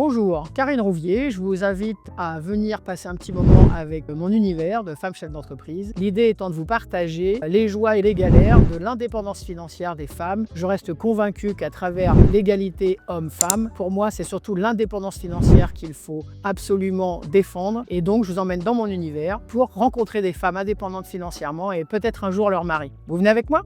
Bonjour, Karine Rouvier, je vous invite à venir passer un petit moment avec mon univers de femme chef d'entreprise. L'idée étant de vous partager les joies et les galères de l'indépendance financière des femmes. Je reste convaincue qu'à travers l'égalité homme-femme, pour moi c'est surtout l'indépendance financière qu'il faut absolument défendre. Et donc je vous emmène dans mon univers pour rencontrer des femmes indépendantes financièrement et peut-être un jour leur mari. Vous venez avec moi ?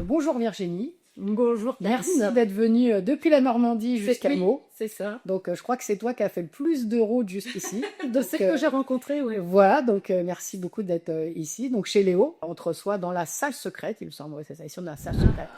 Bonjour Virginie. Bonjour. Merci d'être venue depuis la Normandie jusqu'à Meaux. C'est ça. Donc je crois que c'est toi qui as fait le plus de routes jusqu'ici. De ceux que j'ai rencontrés, oui. Voilà, donc merci beaucoup d'être ici. Donc chez Léo, on te reçoit dans la salle secrète, il me semble. Ouais, c'est ça, ici on a la salle secrète.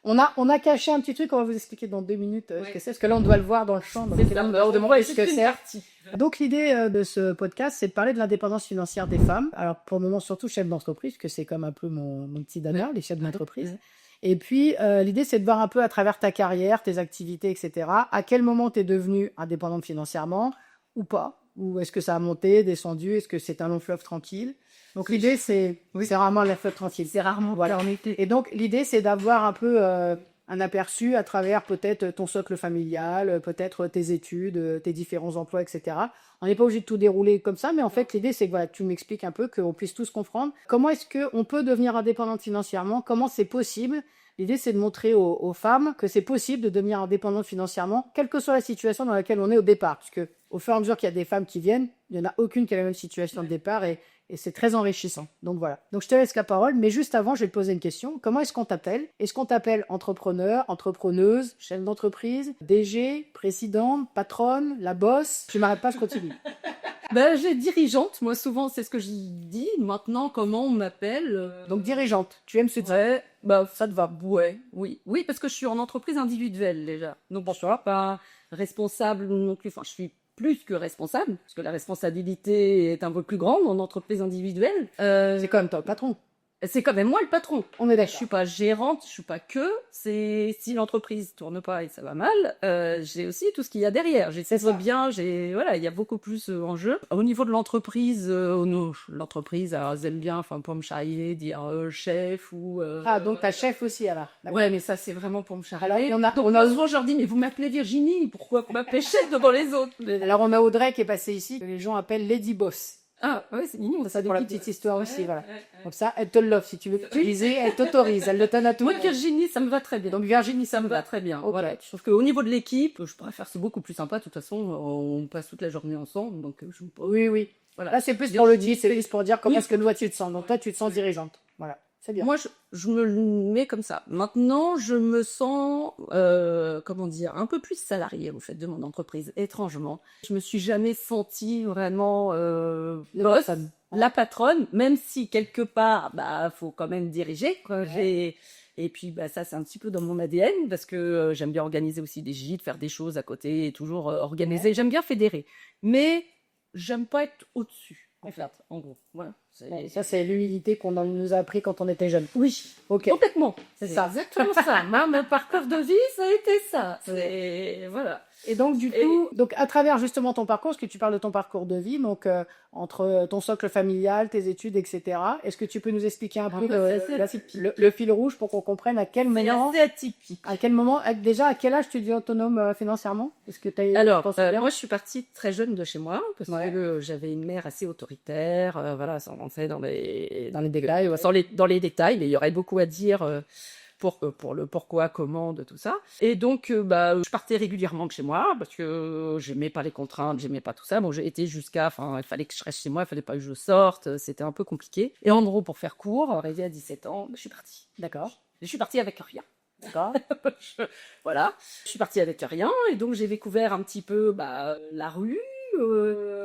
Voilà. On a caché un petit truc, on va vous expliquer dans 2 minutes ce que c'est, parce que là on doit le voir dans le champ. Donc C'est ça, on va vous demander ce que c'est. c'est. Donc l'idée de ce podcast, c'est de parler de l'indépendance financière des femmes. Alors pour le moment, surtout chef d'entreprise, que c'est comme un peu mon petit dada, les chefs d'entreprise. Et puis, l'idée, c'est de voir un peu à travers ta carrière, tes activités, etc., à quel moment tu es devenue indépendante financièrement ou pas. Ou est-ce que ça a monté, descendu, est-ce que c'est un long fleuve tranquille. Donc l'idée, c'est rarement le fleuve tranquille. C'est rarement voilà. Et donc l'idée, c'est d'avoir un peu un aperçu à travers peut-être ton socle familial, peut-être tes études, tes différents emplois, etc. On n'est pas obligé de tout dérouler comme ça, mais en fait, l'idée, c'est que voilà, tu m'expliques un peu, qu'on puisse tous comprendre comment est-ce qu'on peut devenir indépendante financièrement, comment c'est possible. L'idée, c'est de montrer aux femmes que c'est possible de devenir indépendante financièrement, quelle que soit la situation dans laquelle on est au départ. Puisque au fur et à mesure qu'il y a des femmes qui viennent, il n'y en a aucune qui a la même situation de départ et c'est très enrichissant. Donc voilà. Donc je te laisse la parole, mais juste avant, je vais te poser une question. Comment est-ce qu'on t'appelle ? Est-ce qu'on t'appelle entrepreneur, entrepreneuse, chef d'entreprise, DG, présidente, patronne, la boss ? Tu m'arrêtes pas, je continue. J'ai dirigeante, moi souvent c'est ce que je dis. Maintenant, comment on m'appelle Donc dirigeante, tu aimes ce titre ? Ouais, ça te va. Ouais, oui, parce que je suis en entreprise individuelle déjà. Donc bon, je suis pas responsable non plus. Enfin, je suis plus que responsable, parce que la responsabilité est un peu plus grande en entreprise individuelle. C'est quand même toi le patron. C'est quand même moi le patron. On est d'accord. Je suis pas gérante, je suis pas que. C'est si l'entreprise tourne pas et ça va mal, j'ai aussi tout ce qu'il y a derrière. J'ai bien, il y a beaucoup plus en jeu. Au niveau de l'entreprise, l'entreprise, elles aiment bien, pour me charrier, dire chef ou. Ah donc t'as chef aussi alors. Ouais, mais ça c'est vraiment pour me charrier. Alors on a souvent je leur dis mais vous m'appelez Virginie, pourquoi vous m'appelez chef devant les autres? Alors on a Audrey qui est passée ici, que les gens appellent Lady Boss. Ah ouais, c'est mignon. Ça pour la petite histoire aussi, voilà. Comme ça, elle te l'offre si tu veux l'utiliser, elle t'autorise, elle le donne à tout. Moi, Virginie, ça me va très bien. Donc Virginie, ça me va très bien. Okay. Voilà. Sauf qu'au niveau de l'équipe, je préfère, c'est beaucoup plus sympa. De toute façon, on passe toute la journée ensemble, donc je pas. Oui. Voilà. Là, c'est plus pour le dire, c'est juste pour dire comment est-ce que toi tu te sens. Donc toi, tu te sens dirigeante. Voilà. C'est bien. Moi, je me le mets comme ça. Maintenant, je me sens, un peu plus salariée au fait de mon entreprise. Étrangement, je me suis jamais sentie vraiment boss, la patronne, même si quelque part, faut quand même diriger. Quoi. Et puis, ça, c'est un petit peu dans mon ADN parce que j'aime bien organiser aussi des gîtes, faire des choses à côté, et toujours organiser. Ouais. J'aime bien fédérer, mais j'aime pas être au-dessus. En gros, voilà. Ça, c'est l'humilité qu'on nous a appris quand on était jeunes. Oui, okay. Complètement. C'est ça. Exactement ça. Mon parcours de vie, ça a été ça. Voilà. Et donc, du coup, donc, à travers justement ton parcours, parce que tu parles de ton parcours de vie, donc entre ton socle familial, tes études, etc., est-ce que tu peux nous expliquer un peu le fil rouge pour qu'on comprenne à quel moment... C'est atypique. À quel moment, déjà, à quel âge tu deviens autonome financièrement ? Est-ce que Alors, moi, je suis partie très jeune de chez moi, parce que j'avais une mère assez autoritaire, sans rentrer dans les détails, dans les détails, mais il y aurait beaucoup à dire... pour le pourquoi, comment, de tout ça. Et donc, je partais régulièrement de chez moi parce que j'aimais pas les contraintes, j'aimais pas tout ça. Bon, j'ai été il fallait que je reste chez moi, il fallait pas que je sorte, c'était un peu compliqué. Et en gros, pour faire court, arrivé à 17 ans, je suis partie. D'accord. Je suis partie avec rien. D'accord. Voilà. Je suis partie avec rien et donc j'ai découvert un petit peu la rue.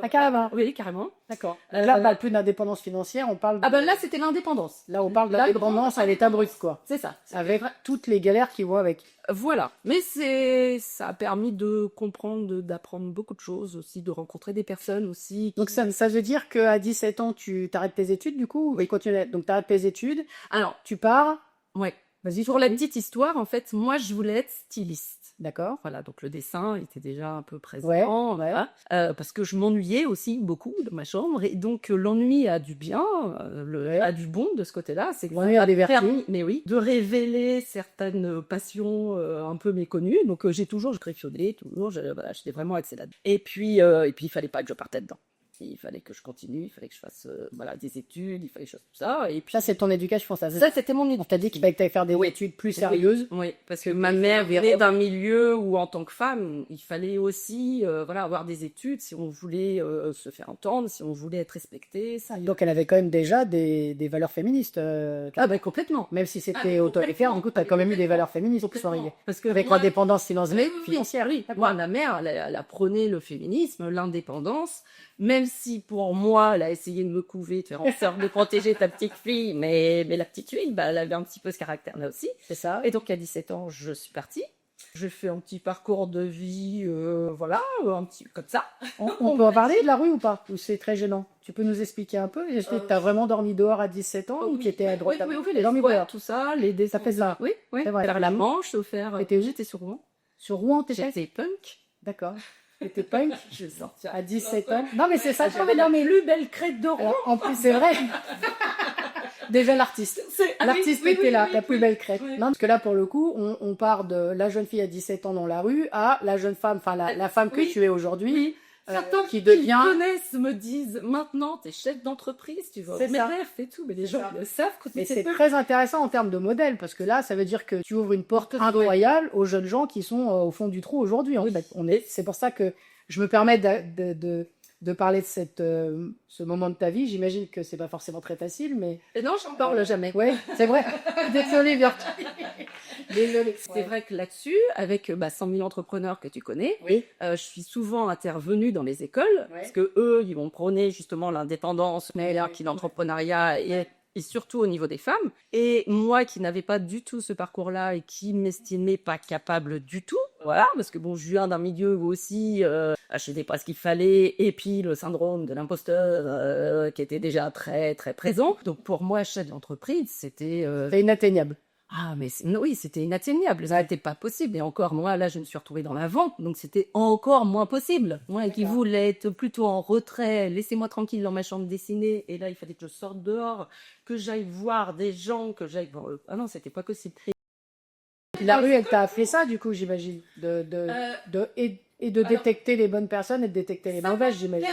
Carrément. Oui, carrément. D'accord. Là, plus d'indépendance financière, on parle... là, c'était l'indépendance. Là, on parle de l'indépendance à l'état brut, quoi. C'est ça. Avec toutes les galères qui vont avec. Voilà. Mais ça a permis de comprendre, d'apprendre beaucoup de choses aussi, de rencontrer des personnes aussi. Donc, ça veut dire qu'à 17 ans, tu t'arrêtes tes études, du coup? Oui. Donc, tu arrêtes tes études. Alors, tu pars. Ouais. Vas-y, Pour la petite histoire, en fait, moi, je voulais être styliste. D'accord. Voilà, donc le dessin était déjà un peu présent, Ouais, voilà, parce que je m'ennuyais aussi beaucoup dans ma chambre et donc l'ennui a du bien, a du bon de ce côté-là, c'est que L'ennui ça a des m'a vertus. permis, mais oui, de révéler certaines passions un peu méconnues. Donc je griffonnais toujours, voilà, j'étais vraiment axée là-dedans. Et puis il fallait pas que je partais dedans. Il fallait que je continue, il fallait que je fasse voilà, des études, il fallait que je fasse tout ça. Et puis Ça, c'est ton éducation, je pense. ça, c'était mon On éducation. t'a dit qu'il fallait que tu ailles faire des études plus sérieuses. Oui, parce que ma mère venait d'un milieu où, en tant que femme, il fallait aussi voilà, avoir des études si on voulait se faire entendre, si on voulait être respecté. Ça, Donc, elle avait quand même déjà des valeurs féministes. ah ben complètement. Même si c'était autoritaire, du coup, tu as quand même eu des valeurs féministes qui sont arrivées. Parce que Avec moi- l'indépendance financière. Oui. Moi, ma mère, elle a prôné le féminisme, l'indépendance, même si pour moi, elle a essayé de me couver, de faire en sorte de protéger ta petite fille, mais la petite fille, bah, elle avait un petit peu ce caractère-là aussi. C'est ça. Et donc, à 17 ans, je suis partie. J'ai fait un petit parcours de vie, voilà, un petit comme ça. On peut en parler de la rue ou pas? Ou c'est très gênant? Tu peux nous expliquer un peu? Est-ce que tu as vraiment dormi dehors à 17 ans ou tu étais à droite? Oui, les dormi dehors. tout ça, Ça fait ça. Oui, C'est vrai. Faire la Manche, faire. T'étais où? J'étais sur Rouen. Sur Rouen, t'étais? J'étais punk. D'accord. T'étais punk Je vais sortir. à 17 ans. Non, mais c'est ça. J'avais la plus belle crête de Rouen. Alors, en plus, c'est vrai. Déjà l'artiste. L'artiste était là, la plus belle crête. Oui. Non, parce que là, pour le coup, on part de la jeune fille à 17 ans dans la rue à la jeune femme, enfin la femme que Oui. tu es aujourd'hui, Certains qui devient... me connaissent me disent maintenant t'es chef d'entreprise, tu vois. C'est Mes ça. rêves et tout, mais les gens ils le savent quand Mais ils c'est étaient très intéressant en termes de modèle, parce que là, ça veut dire que tu ouvres une porte incroyable aux jeunes gens qui sont au fond du trou aujourd'hui. En fait, c'est pour ça que je me permets de parler de ce moment de ta vie. J'imagine que c'est pas forcément très facile, mais... Et non, j'en parle jamais. Ouais, c'est vrai. Désolée, Berthe. Désolée. C'est vrai que là-dessus, avec 100 000 entrepreneurs que tu connais, Oui. je suis souvent intervenue dans les écoles, parce que eux, ils vont prôner justement l'indépendance, l'entrepreneuriat et surtout au niveau des femmes. Et moi qui n'avais pas du tout ce parcours-là et qui m'estimais pas capable du tout, voilà, parce que bon, je viens d'un milieu où aussi je n'étais pas ce qu'il fallait, et puis le syndrome de l'imposteur qui était déjà très très présent. Donc pour moi, chef d'entreprise, c'était C'est inatteignable. ah, mais oui, c'était inatteignable, ça n'était pas possible. Et encore, moi, là, je me suis retrouvée dans la vente, donc c'était encore moins possible. Moi qui voulais être plutôt en retrait, laissez-moi tranquille dans ma chambre dessinée, et là, il fallait que je sorte dehors, que j'aille voir des gens, que j'aille voir... Ah non, c'était pas possible. La rue, elle t'a fait ça, du coup, j'imagine. Et de détecter les bonnes personnes et de détecter les mauvaises, j'imagine.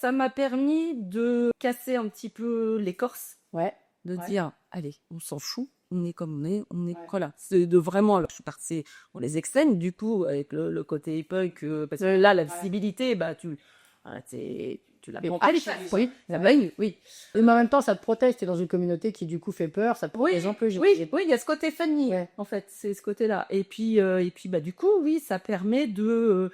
Ça m'a permis de casser un petit peu l'écorce, Ouais. de dire, allez, on s'en fout. On est comme on est voilà. C'est de vraiment, alors, je suis partie, on les externe, du coup, avec le côté punk, parce que là, la visibilité, bah, tu la prends pas les fesses. Oui. Oui. Mais en même temps, ça te protège. T'es dans une communauté qui, du coup, fait peur. Ça te protège un peu, j'imagine. Oui, il y a ce côté funny, Ouais. en fait, c'est ce côté-là. Et puis, bah, du coup, oui, ça permet de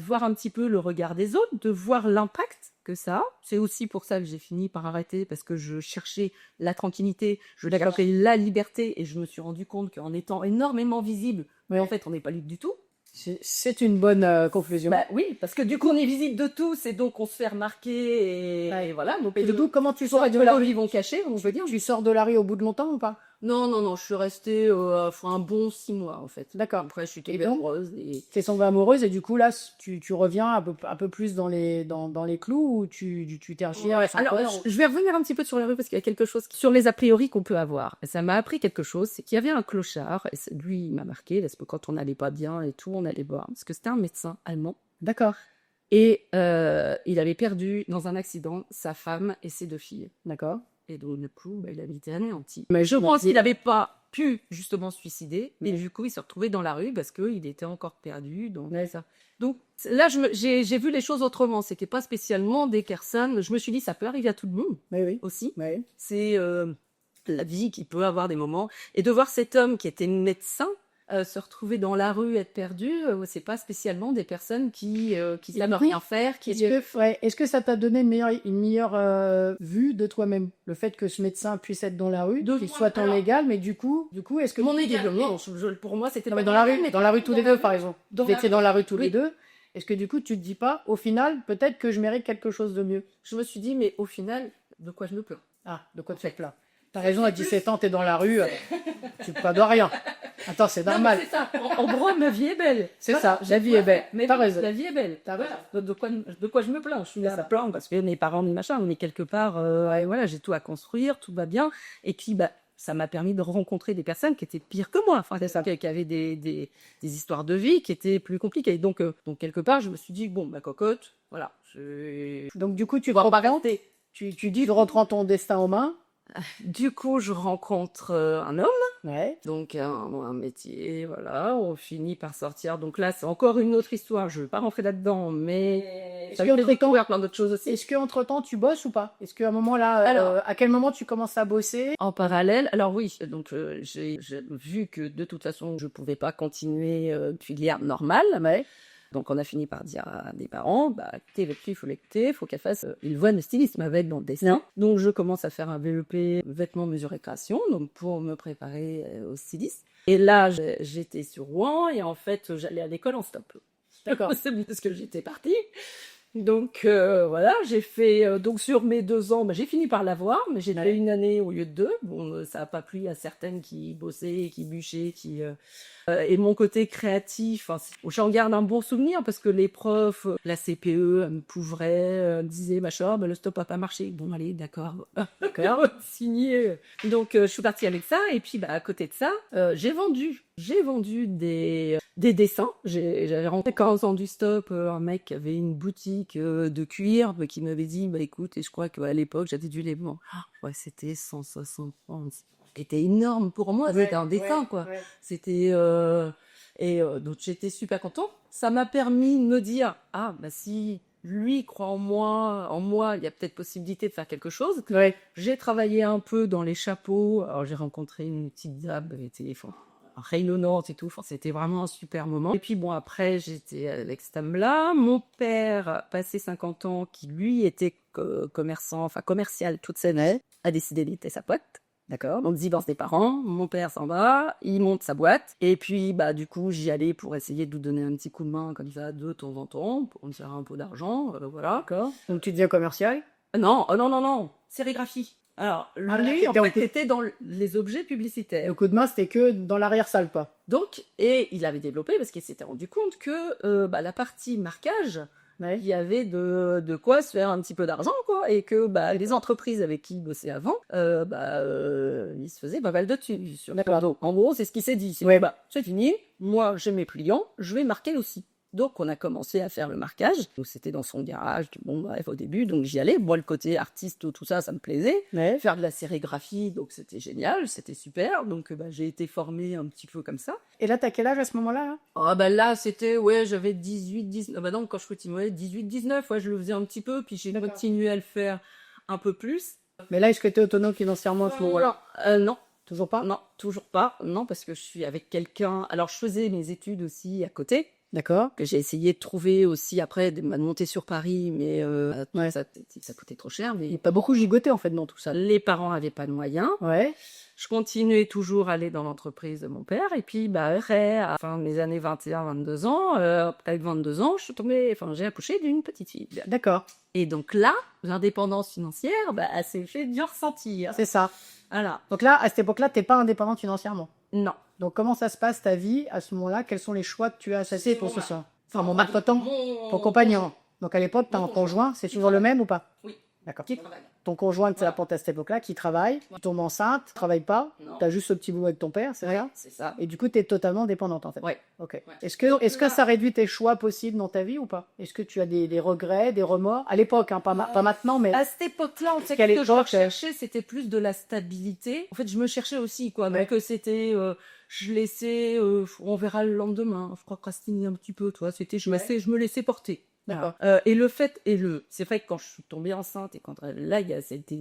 voir un petit peu le regard des autres, de voir l'impact que ça a. C'est aussi pour ça que j'ai fini par arrêter, parce que je cherchais la tranquillité, je cherchais la liberté, et je me suis rendu compte qu'en étant énormément visible, mais en fait, on n'est pas libre du tout. C'est une bonne conclusion. Bah oui, parce que du coup, on est visible de tous, et donc on se fait remarquer, et voilà. Donc, Et du coup, comment tu sors de la rue? ils vont cacher, on veut dire. Tu sors de la rue au bout de longtemps ou pas? Non, je suis restée un bon 6 mois, en fait. D'accord. Après, je suis tombée amoureuse. T'es tombée amoureuse et du coup, là, tu reviens un peu plus dans les clous ou tu tergires? Alors, je vais revenir un petit peu sur la rue parce qu'il y a quelque chose sur les a priori qu'on peut avoir. Et ça m'a appris quelque chose, c'est qu'il y avait un clochard, et lui, il m'a marqué, parce que quand on n'allait pas bien et tout, on allait voir. Parce que c'était un médecin allemand. D'accord. Et il avait perdu, dans un accident, sa femme et ses 2 filles. D'accord. Et donc, du coup, il avait été anéanti. Mais je pense qu'il n'avait pas pu, justement, se suicider. Mais du coup, il s'est retrouvé dans la rue parce qu'il était encore perdu. Donc, ça. Donc là, j'ai vu les choses autrement. C'était pas spécialement des personnes. Je me suis dit, ça peut arriver à tout le monde. Oui. Aussi. Oui. C'est la vie qui peut avoir des moments. Et de voir cet homme qui était médecin se retrouver dans la rue, être perdu, c'est pas spécialement des personnes qui savent rien faire. Est-ce que ça t'a donné une meilleure vue de toi-même? Le fait que ce médecin puisse être dans la rue, qu'il soit ton légal, mais du coup, est-ce que... Mon égal, non, pour moi, c'était... Non, mais dans la rue tous les deux, par exemple. Vous étiez dans la rue tous les deux. Est-ce que du coup, tu te dis pas, au final, peut-être que je mérite quelque chose de mieux? Je me suis dit, mais au final, de quoi je me plains? Ah, de quoi tu te plains? T'as raison, à 17 ans, t'es dans la rue, tu ne dois rien. Attends, c'est Non, mais normal. c'est ça. En gros, ma vie est belle. C'est Voilà. ça, la vie est belle. Mais T'as oui, raison. la vie est belle. T'as raison. Voilà. De quoi je me plains? Je suis là à me plaindre parce que mes parents, mes machins, mais quelque part, ouais, voilà, j'ai tout à construire, tout va bien. Et puis, bah, ça m'a permis de rencontrer des personnes qui étaient pires que moi, enfin, C'est ça. qui avaient des histoires de vie qui étaient plus compliquées. Donc quelque part, je me suis dit, bon, ma cocotte, voilà. Donc, du coup, tu On va pas reprends, rester. tu dis, tu reprends ton destin en main. Du coup, je rencontre un homme. Ouais. Donc un métier, voilà, on finit par sortir. Donc là, c'est encore une autre histoire. Je ne vais pas rentrer là-dedans, mais ça me fait découvrir plein d'autres choses aussi. Est-ce qu'entre-temps, tu bosses ou pas? Est-ce qu'à un moment là, Alors- à quel moment tu commences à bosser? En parallèle, alors oui, donc j'ai vu que de toute façon, je pouvais pas continuer filière normale. Ouais. Donc on a fini par dire à des parents, bah écoutez, votre fille, faut l'écouter, faut qu'elle fasse une voie de stylisme avec dans le dessin. Donc je commence à faire un VEP vêtements mesure et création, donc pour me préparer au stylisme. Et là, j'étais sur Rouen et en fait, j'allais à l'école en stop. D'accord. C'est parce que j'étais partie. Donc voilà, j'ai fait donc sur mes 2 ans, j'ai fini par l'avoir, mais j'ai fait une année au lieu de 2. Bon, ça n'a pas plu à certaines qui bossaient, qui bûchaient, et mon côté créatif, hein, j'en garde un bon souvenir parce que les profs, la CPE, me pouvraient, disaient machin, le stop a pas marché. Bon, allez, d'accord, d'accord, signé. Donc je suis partie avec ça et puis à côté de ça, j'ai vendu des dessins. J'avais rencontré quand entendu stop un mec qui avait une boutique de cuir qui m'avait dit écoute, et je crois qu'à l'époque j'avais dû les vendre. Ouais, c'était 160 francs. C'était énorme pour moi, c'était un dessin quoi. Ouais. C'était donc j'étais super contente. Ça m'a permis de me dire si lui croit en moi, il y a peut-être possibilité de faire quelque chose. Ouais. J'ai travaillé un peu dans les chapeaux. Alors j'ai rencontré une petite dame, elle était rayonnante et tout. Enfin, c'était vraiment un super moment. Et puis bon, après j'étais avec cette dame-là. Mon père, passé 50 ans, qui lui était commercial toute sa vie, a décidé d'éteindre sa boîte. D'accord. Donc, divorce des parents, mon père s'en va, il monte sa boîte, et puis, du coup, j'y allais pour essayer de lui donner un petit coup de main, comme ça, de temps en temps, pour me faire un peu d'argent, voilà. D'accord. Donc tu deviens commercial? Non, non, sérigraphie. Alors, lui, en fait, était dans les objets publicitaires. Le coup de main, c'était que dans l'arrière-salle, pas? Donc, et il avait développé, parce qu'il s'était rendu compte que la partie marquage, Ouais. il y avait de quoi se faire un petit peu d'argent, quoi, et que les entreprises avec qui il bossait avant, il se faisait pas mal de thunes. D'accord. Donc, en gros, c'est ce qu'il s'est dit. Ouais. C'est fini, moi j'ai mes clients, je vais marquer aussi. Donc, on a commencé à faire le marquage. Donc, c'était dans son garage. Bon, bref, au début, donc j'y allais. Moi, le côté artiste, tout ça, ça me plaisait. Ouais. Faire de la sérigraphie, donc c'était génial, c'était super. Donc, j'ai été formée un petit peu comme ça. Et là, t'as quel âge à ce moment-là? Là, c'était, j'avais 18, 19. Non, quand je continuais, 18, 19, je le faisais un petit peu. Puis j'ai continué à le faire un peu plus. Mais là, est-ce que t'es autonome financièrement à ce moment-là? Non. Toujours pas? Non, toujours pas. Non, parce que je suis avec quelqu'un. Alors, je faisais mes études aussi à côté. D'accord. Que j'ai essayé de trouver aussi après, de monter sur Paris, mais ça coûtait trop cher. Il n'y Mais a pas beaucoup gigoté, en fait, dans tout ça. les parents n'avaient pas de moyens. Ouais. Je continuais toujours à aller dans l'entreprise de mon père. Et puis, après, à la fin de mes années 21, 22 ans, peut-être 22 ans, j'ai accouché d'une petite fille. D'accord. Et donc là, l'indépendance financière, elle s'est fait bien ressentir. C'est ça. Voilà. Donc là, à cette époque-là, t'es pas indépendante financièrement. Non. Donc comment ça se passe ta vie à ce moment-là? Quels sont les choix que tu as associés pour ce soir? Enfin, mon mari, ton compagnon. Donc à l'époque, t'as un conjoint, c'est toujours le même ou pas? Oui. D'accord. Qui travaille. Ton conjoint, c'est la à cette époque-là, qui travaille, tu tombes enceinte, travaille pas, Non. t'as juste ce petit boulot avec ton père, c'est rien? C'est ça. Et du coup, t'es totalement dépendante en fait. Ouais. Ok. Ouais. Est-ce que ça réduit tes choix possibles dans ta vie ou pas? Est-ce que tu as des regrets, des remords? À l'époque, hein, pas maintenant, mais À cette époque-là, en fait, ce Quelle que je époque, recherchais, c'était plus de la stabilité. En fait, je me cherchais aussi, quoi. Ouais. Donc, c'était, je laissais, on verra le lendemain. Je procrastinais un petit peu, toi. C'était, je me laissais porter. D'accord. Et c'est vrai que quand je suis tombée enceinte et quand là, c'était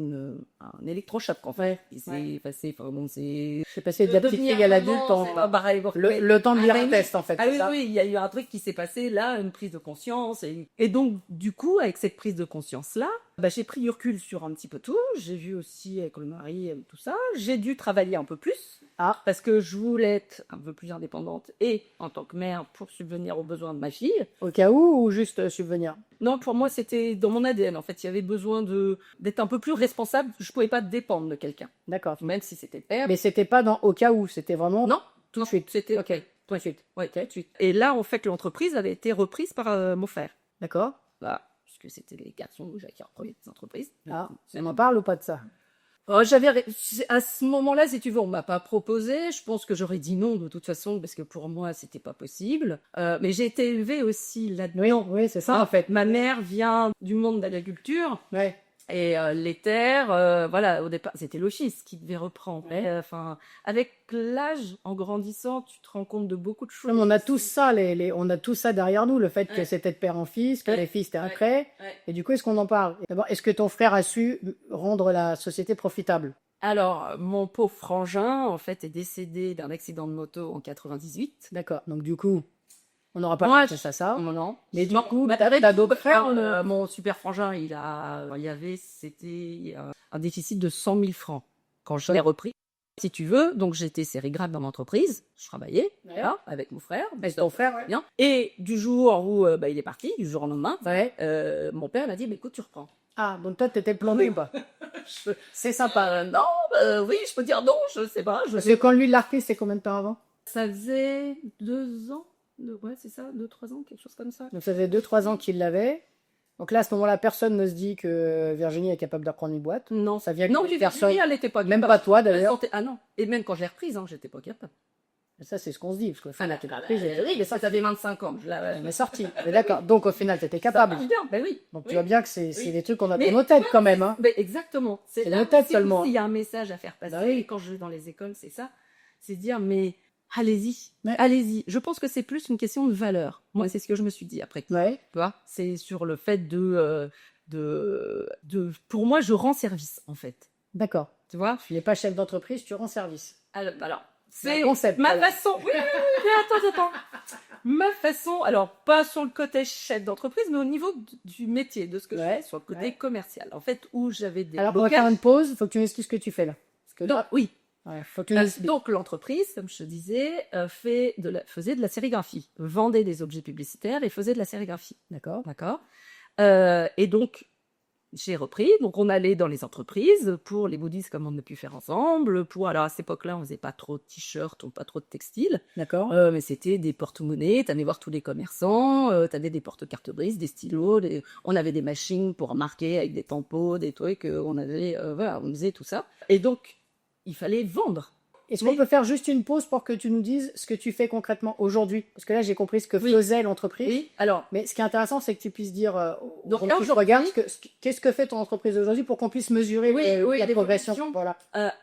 un électrochoc, en fait. Il s'est passé, C'est passé de la petite fille à l'adulte en c'est pas pareil. le temps de lire test en fait. Ah c'est oui, ça. oui, il y a eu un truc qui s'est passé là, une prise de conscience. Et donc, du coup, avec cette prise de conscience-là, j'ai pris du recul sur un petit peu tout. J'ai vu aussi avec le mari tout ça. J'ai dû travailler un peu plus. Ah, parce que je voulais être un peu plus indépendante et en tant que mère pour subvenir aux besoins de ma fille. au cas où ou juste subvenir? Non, pour moi, c'était dans mon ADN. En fait, il y avait besoin d'être un peu plus responsable. Je pouvais pas dépendre de quelqu'un, D'accord. même si c'était le père. Mais c'était pas dans au cas où, c'était vraiment Non, tout de suite. C'était Ok, tout de suite. ouais, tout de suite. Et là, en fait, l'entreprise avait été reprise par mon frère. D'accord. Voilà, puisque c'était les garçons qui repris les entreprises. Ah, on en parle ou pas de ça? Oh, à ce moment-là, si tu veux, on m'a pas proposé. Je pense que j'aurais dit non de toute façon parce que pour moi, c'était pas possible. Mais j'ai été élevée aussi là-dedans. Oui, c'est ça en fait. Ma mère vient du monde de l'agriculture. Ouais. Et les terres, voilà, au départ, c'était l'office qui devait reprendre. Enfin, avec l'âge, en grandissant, tu te rends compte de beaucoup de choses. Non, mais on a tous ça, on a tous ça derrière nous, le fait que Ouais. c'était de père en fils, que Ouais. les fils étaient un Ouais. trait. Ouais. Et du coup, est-ce qu'on en parle? D'abord, est-ce que ton frère a su rendre la société profitable? Alors, mon pauvre frangin, en fait, est décédé d'un accident de moto en 98. D'accord. Donc du coup, on n'aura pas Moi, fait ça. Non. Mais du Non, coup, malgré t'as tout, d'autres frères? mon super frangin, c'était un déficit de 100 000 francs quand je l'ai repris. Si tu veux, donc j'étais sérigraphe dans l'entreprise, je travaillais là, avec mon frère, Ton frère, ouais. bien. Et du jour où il est parti, du jour au lendemain, Ouais. mon père m'a dit, bah, écoute, tu reprends. Ah, donc toi, t'étais planté ou pas? C'est sympa. Non, oui, je peux dire non, je sais pas. Parce que quand lui l'a repris, c'est combien de temps avant? Ça faisait 2 ans, ouais, c'est ça, 2-3 ans, quelque chose comme ça. Donc ça faisait 2-3 ans qu'il l'avait. Donc là, à ce moment-là, personne ne se dit que Virginie est capable d'apprendre une boîte. Non, Ça vient non, d'une personne. lui, elle était pas Même capable. pas toi Elle d'ailleurs. sentait- Ah non, et même quand je l'ai reprise, hein, j'étais pas capable. Ça, c'est ce qu'on se dit. Parce que Enfin, là, oui, mais ça, t'avais 25 ans. elle est sortie. Mais d'accord. Donc au final, t'étais capable. Bien, ben oui. Donc tu Oui. vois bien que c'est Oui. des trucs qu'on a Mais- dans nos têtes quand même. Hein. Ben, exactement. C'est là nos têtes aussi, seulement. Il y a un message à faire passer. Bah oui. Quand je vais dans les écoles, c'est ça. C'est dire, mais allez-y. Ouais. Allez-y. Je pense que c'est plus une question de valeur. Moi, c'est ce que je me suis dit après. Ouais. Tu vois, c'est sur le fait pour moi, je rends service, en fait. D'accord. Tu vois? Tu n'es pas chef d'entreprise, tu rends service. Alors, C'est c'est un concept. ma voilà. façon. Oui, attends. Ma façon, alors pas sur le côté chef d'entreprise, mais au niveau du métier, de ce que je Ouais, fais, sur le côté ouais. commercial. En fait, où j'avais des Alors, on va faire une pause. Il faut que tu m'expliques ce que tu fais là. Parce que Donc, là, oui. ouais, faut que tu nous expliques. Donc l'entreprise, comme je te disais, faisait de la sérigraphie, vendait des objets publicitaires et faisait de la sérigraphie. D'accord. D'accord. Et donc j'ai repris. Donc on allait dans les entreprises pour les goodies comme on a pu faire ensemble. Alors à cette époque-là, on faisait pas trop de t-shirts, pas trop de textiles. D'accord. Mais c'était des porte-monnaies, t'allais voir tous les commerçants, t'avais des porte-cartes-brises, des stylos, on avait des machines pour marquer avec des tampons, des trucs, on faisait tout ça. Et donc, il fallait vendre. Est-ce qu'on peut faire juste une pause pour que tu nous dises ce que tu fais concrètement aujourd'hui? Parce que là, j'ai compris ce que Oui. faisait l'entreprise. Oui, alors, Mais ce qui est intéressant, c'est que tu puisses dire Donc, aux gens qui te aujourd'hui- regardent qu'est-ce que fait ton entreprise aujourd'hui pour qu'on puisse mesurer Oui, la progression. l'évolution. Voilà.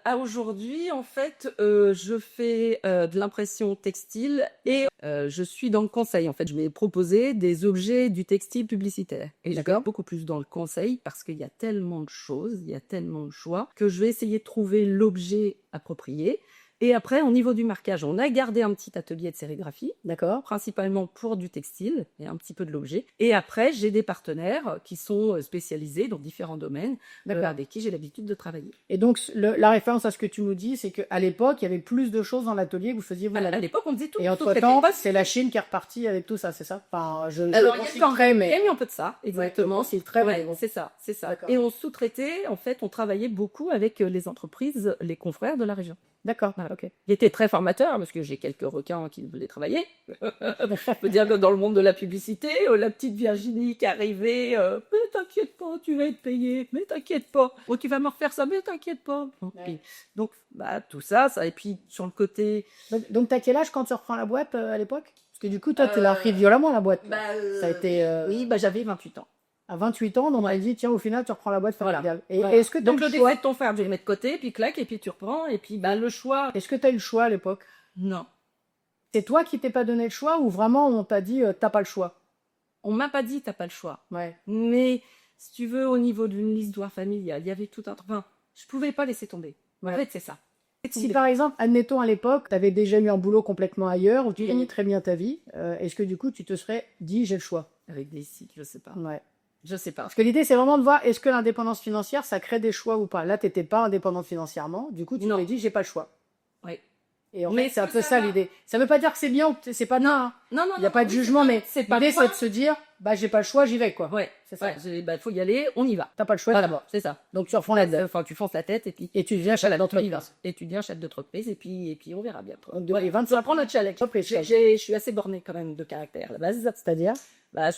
à aujourd'hui, en fait, je fais de l'impression textile et je suis dans le conseil. En fait, je vais proposer des objets du textile publicitaire. Et je vais D'accord. beaucoup plus dans le conseil parce qu'il y a tellement de choses, il y a tellement de choix que je vais essayer de trouver l'objet approprié. Et après, au niveau du marquage, on a gardé un petit atelier de sérigraphie, D'accord. principalement pour du textile et un petit peu de l'objet. Et après, j'ai des partenaires qui sont spécialisés dans différents domaines D'accord. avec qui j'ai l'habitude de travailler. Et donc, la référence à ce que tu nous dis, c'est qu'à l'époque, il y avait plus de choses dans l'atelier que vous faisiez vous. À l'époque, on faisait tout. Et tout entre-temps, était- c'est la Chine qui est repartie avec tout ça, c'est ça? Enfin, je Alors, il y a considérerais, Il y a mais... mis un peu de ça, exactement. c'est très Ouais, bon. c'est ça. D'accord. Et on sous-traitait, en fait, on travaillait beaucoup avec les entreprises, les confrères de la région. D'accord. Voilà. Ok. Il était très formateur parce que j'ai quelques requins qui voulaient travailler. Je peux dire que dans le monde de la publicité, la petite Virginie qui arrivait, mais t'inquiète pas, tu vas être payé, mais t'inquiète pas, oh, tu vas me refaire ça, mais t'inquiète pas. Ouais. Donc, tout ça, et puis sur le côté. Donc, t'as quel âge quand tu reprends la boîte à l'époque? Parce que du coup, toi, tu l'as repris violemment, la boîte. Ça a été... Oui, j'avais 28 ans. À 28 ans, donc on m'a dit, tiens, au final, tu reprends la boîte familiale. Et Voilà. est-ce que Donc t'as le le choix? décès de ton frère, tu les mets de côté, puis clac, et puis tu reprends, et puis le choix. Est-ce que tu as eu le choix à l'époque? Non. C'est toi qui t'es pas donné le choix ou vraiment on t'a dit, t'as pas le choix? On m'a pas dit t'as pas le choix. Ouais. Mais si tu veux, au niveau d'une histoire familiale, il y avait tout un. Enfin, je pouvais pas laisser tomber. Ouais. En fait, c'est ça. Si par exemple, admettons à l'époque, tu avais déjà eu un boulot complètement ailleurs où tu Oui. gagnais très bien ta vie, est-ce que du coup tu te serais dit j'ai le choix? Avec des cycles, je sais pas. Ouais. Je sais pas. Parce que l'idée c'est vraiment de voir est-ce que l'indépendance financière ça crée des choix ou pas. Là t'étais pas indépendante financièrement, du coup tu Non. t'es dit j'ai pas le choix. Oui. Et en Mais fait, c'est un que peu ça ça va. l'idée. Ça veut pas dire que c'est bien, c'est pas non. Non, non, Il n'y a non, pas de oui, jugement, mais c'est pas l'idée, toi. c'est de se dire, bah, j'ai pas le choix, j'y vais, quoi. Ouais, C'est ça. bah, faut y aller, on y va. T'as pas le choix Voilà, d'abord. c'est ça. Donc, tu refonds la Enfin, tu fonces la tête et puis et tu deviens chef on y va. d'entreprise. Et tu deviens chef d'entreprise et puis on verra bien. Donc, depuis Ouais, 25 on prend notre challenge. entreprises, Je suis assez bornée quand même de caractère à la base. c'est-à-dire, Bah,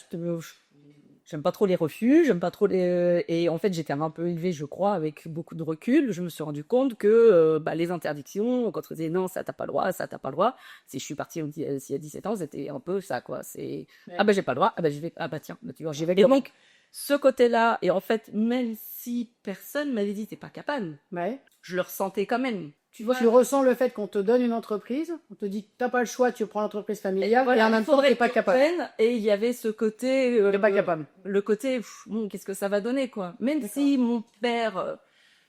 j'aime pas trop les refus, j'aime pas trop les. Et en fait, j'étais un peu élevée, je crois, avec beaucoup de recul. Je me suis rendu compte que bah, les interdictions, quand on disait non, ça t'as pas le droit, ça t'as pas le droit. Si je suis partie il y a 17 ans, c'était un peu ça, quoi. C'est Ouais. ah bah j'ai pas le droit, ah bah j'y vais, ah bah tiens, bah, tu vois, j'y vais. Et donc, ce côté-là, et en fait, même si personne m'avait dit t'es pas capable, ouais. je le ressentais quand même. Tu vois, Tu ressens le fait qu'on te donne une entreprise, on te dit que t'as pas le choix, tu prends l'entreprise familiale, voilà, et en il même temps, faudrait t'es pas que capable. je prenne, et il y avait ce côté, T'es pas capable. le côté, bon, qu'est-ce que ça va donner, quoi. Même si mon père,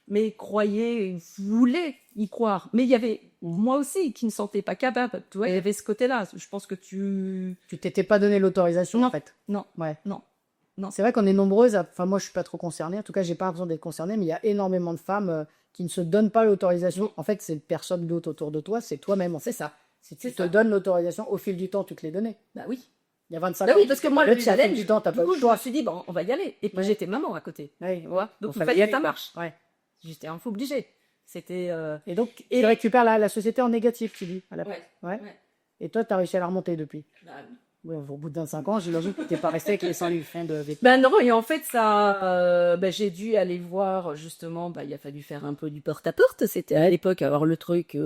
mais croyait, voulait y croire, mais il y avait moi aussi qui ne me sentais pas capable. Tu vois, il y avait ce côté-là. Je pense que Tu t'étais pas donné l'autorisation, Non. en fait. non, Ouais. non. C'est vrai qu'on est nombreuses, enfin moi je suis pas trop concernée, en tout cas j'ai pas l'impression d'être concernée, mais il y a énormément de femmes qui ne se donnent pas l'autorisation. En fait, c'est personne d'autre autour de toi, c'est toi-même. En fait. C'est ça. Si tu te donnes l'autorisation, au fil du temps, tu te l'es donné. Bah oui. Il y a 25 Bah ans. oui, parce que moi, le au fil challenge, du temps, t'as du pas coup, le je choix. me suis dit, bon, on va y aller. Et puis Ouais. j'étais maman à côté. Ouais. Tu vois. Donc, Bon, en fait, ça marche. Ouais. J'étais un peu obligée. C'était. Et donc, tu récupères la société en négatif, tu dis. Ouais. Ouais. Et toi, tu as réussi à la remonter depuis. Bah, Ouais, au bout de 25 ans, j'imagine que tu n'es pas resté avec les 100 livres de vécu. ben non, et en fait, ça, j'ai dû aller voir, justement, bah, il a fallu faire un peu du porte-à-porte. C'était à l'époque, avoir le truc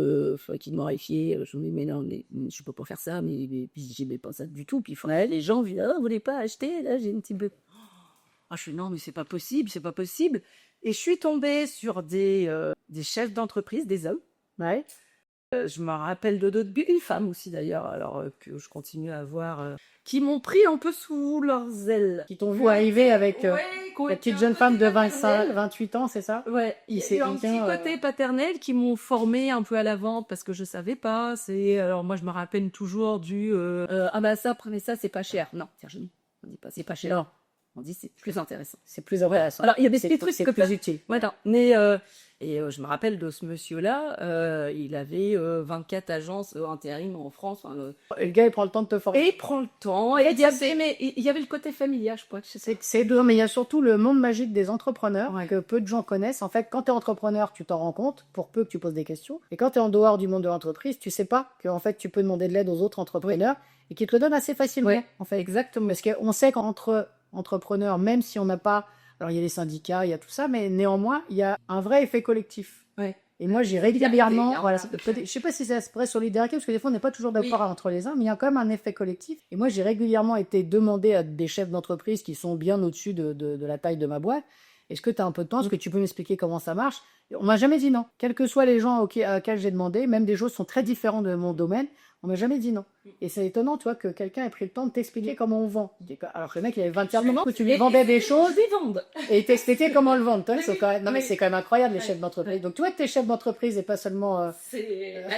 qui m'horrifiait. Je me dis, mais non, je suis pas pour faire ça, mais puis j'aimais pas ça du tout. Puis les gens me disent, ah, vous voulez pas acheter? Là, j'ai une petite. Ah, je suis non, mais c'est pas possible, c'est pas possible. Et je suis tombée sur des chefs d'entreprise, des hommes. Ouais. Je me rappelle de d'autres, une femme aussi d'ailleurs, alors que je continue à voir, qui m'ont pris un peu sous leurs ailes. Qui t'ont vu arriver avec Ouais, la petite jeune femme de 25, 28 ans, c'est ça? Ouais, il y a eu un petit côté paternel qui m'ont formé un peu à la vente parce que je savais pas. Alors moi je me rappelle toujours du ah bah ça, prenez ça, c'est pas cher. Non, Virginie, on dit pas c'est pas cher. Non, on dit c'est plus intéressant. C'est plus intéressant. Alors il y a des petits trucs c'est comme plus ça. utile. Ouais, non, mais je me rappelle de ce monsieur-là, il avait 24 agences intérim en France. Et le gars, il prend le temps de te former. Et il prend le temps. Et mais il y avait le côté familial, je crois. C'est dur, mais il y a surtout le monde magique des entrepreneurs que peu de gens connaissent. En fait, quand tu es entrepreneur, tu t'en rends compte, pour peu que tu poses des questions. Et quand tu es en dehors du monde de l'entreprise, tu sais pas que en fait, tu peux demander de l'aide aux autres entrepreneurs et qu'ils te le donnent assez facilement. Ouais, en fait. exactement. Parce qu'on sait qu'entre entrepreneurs, même si on n'a pas... Alors, il y a les syndicats, il y a tout ça, mais néanmoins, il y a un vrai effet collectif. Ouais. Et moi, j'ai régulièrement, voilà, je sais pas si c'est vraie solidarité, parce que des fois, on n'est pas toujours d'accord entre les uns, mais il y a quand même un effet collectif. Et moi, j'ai régulièrement été demandé à des chefs d'entreprise qui sont bien au-dessus de la taille de ma boîte. Est-ce que tu as un peu de temps? Est-ce que tu peux m'expliquer comment ça marche? On m'a jamais dit non. Quels que soient les gens auxquels j'ai demandé, même des choses sont très différentes de mon domaine, on m'a jamais dit non. Et c'est étonnant, tu vois, que quelqu'un ait pris le temps de t'expliquer comment on vend. Alors que le mec, il avait 21 ans, que tu lui vendais des choses. Et il t'expliquait comment le vendre. C'est quand même... Non, mais c'est quand même incroyable, les chefs d'entreprise. Donc, tu vois que t'es chef d'entreprise et pas seulement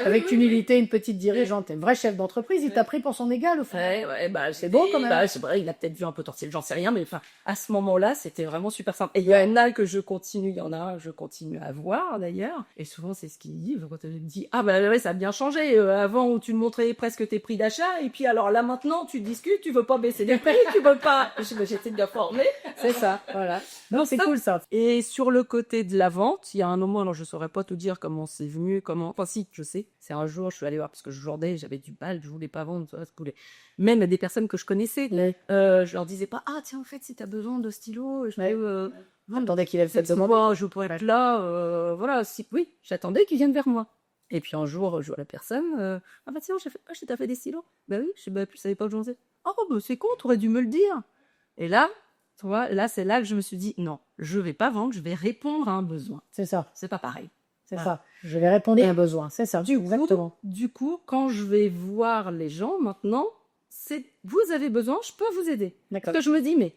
avec humilité, une petite dirigeante. T'es un vrai chef d'entreprise, il t'a pris pour son égal, au fond. Ouais, bah, c'est beau quand même. Bah, c'est vrai, il a peut-être vu un potentiel, j'en sais rien, mais enfin, à ce moment-là, c'était vraiment super simple. Et il y en a que je continue à voir d'ailleurs. Et souvent, c'est ce qu'il dit, quand il me dit, ah, bah, ouais, ça a bien changé. Avant, où tu me montrais presque tes prix d'achat, et puis alors là, maintenant, tu discutes, tu veux pas baisser les prix, tu veux pas. J'étais bien formée. C'est ça, voilà. Non, c'est cool, ça. Et sur le côté de la vente, il y a un moment, alors je saurais pas te dire comment c'est venu, enfin si, je sais. C'est un jour, je suis allée voir, parce que je vendais, j'avais du mal, je voulais pas vendre, même des personnes que je connaissais, je leur disais pas, ah tiens, en fait, si t'as besoin de stylo, je peux... Attendez qu'il ait cette demande. Je pourrais être là, voilà, oui, j'attendais qu'ils viennent vers moi. Et puis un jour, je vois la personne, ah bah tiens, je t'ai fait des stylos. Bah oui, je savais pas où j'en sais. Oh bah c'est con, t'aurais dû me le dire. Et là, tu vois, là c'est là que je me suis dit, non, je vais pas vendre, je vais répondre à un besoin. C'est ça. C'est pas pareil. C'est ça. Je vais répondre à un besoin. C'est ça. Exactement. Du coup, quand je vais voir les gens maintenant, c'est vous avez besoin, je peux vous aider. D'accord. Parce que je me dis, mais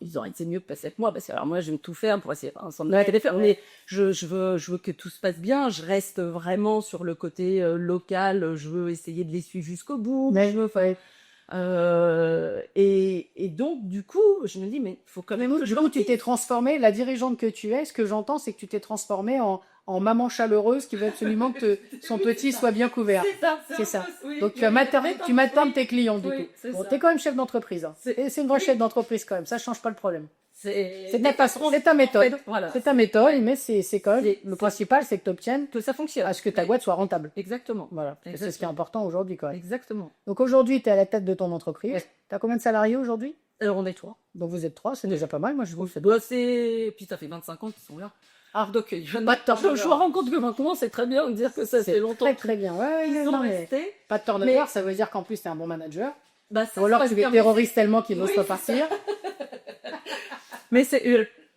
ils auraient été mieux que passer avec moi, parce que alors moi je vais tout faire pour essayer de faire. Mais je veux que tout se passe bien, je reste vraiment sur le côté local, je veux essayer de les suivre jusqu'au bout. Mais je veux faire. Et donc du coup, je me dis mais faut quand même. Du coup, tu t'es transformée, la dirigeante que tu es. Ce que j'entends, c'est que tu t'es transformée en en maman chaleureuse qui veut absolument que son petit soit bien couvert. C'est ça. Oui, Donc, oui, tu maternes tes clients, du Oui, coup. c'est Bon, ça. t'es quand même chef d'entreprise. Hein. C'est- C'est une vraie chef d'entreprise quand même. Ça change pas le problème. C'est ta façon, c'est ta méthode. Voilà. C'est ta méthode, mais c'est quand même, C'est- le principal, c'est que tu obtiennes Que ça fonctionne. à ce que ta boîte soit rentable. Exactement. Voilà. Parce que c'est ce qui est Exactement. important aujourd'hui, quand même. Exactement. Donc aujourd'hui, tu es à la tête de ton entreprise. Ouais. Tu as combien de salariés aujourd'hui? On est 3. Donc vous êtes 3, c'est déjà pas mal, moi je trouve. Puis ça fait 25 ans qu'ils sont là. Ah, Donc, pas de turnover. je me rends compte que maintenant, c'est très bien de dire que ça C'est fait longtemps très très bien. Ouais, qu'ils sont non, mais restés. pas de turnover, Mais- ça veut dire qu'en plus tu es un bon manager. Bah, ça Ou alors se tu passe es bien. terroriste tellement qu'il n'ose Oui, pas c'est partir. Mais c'est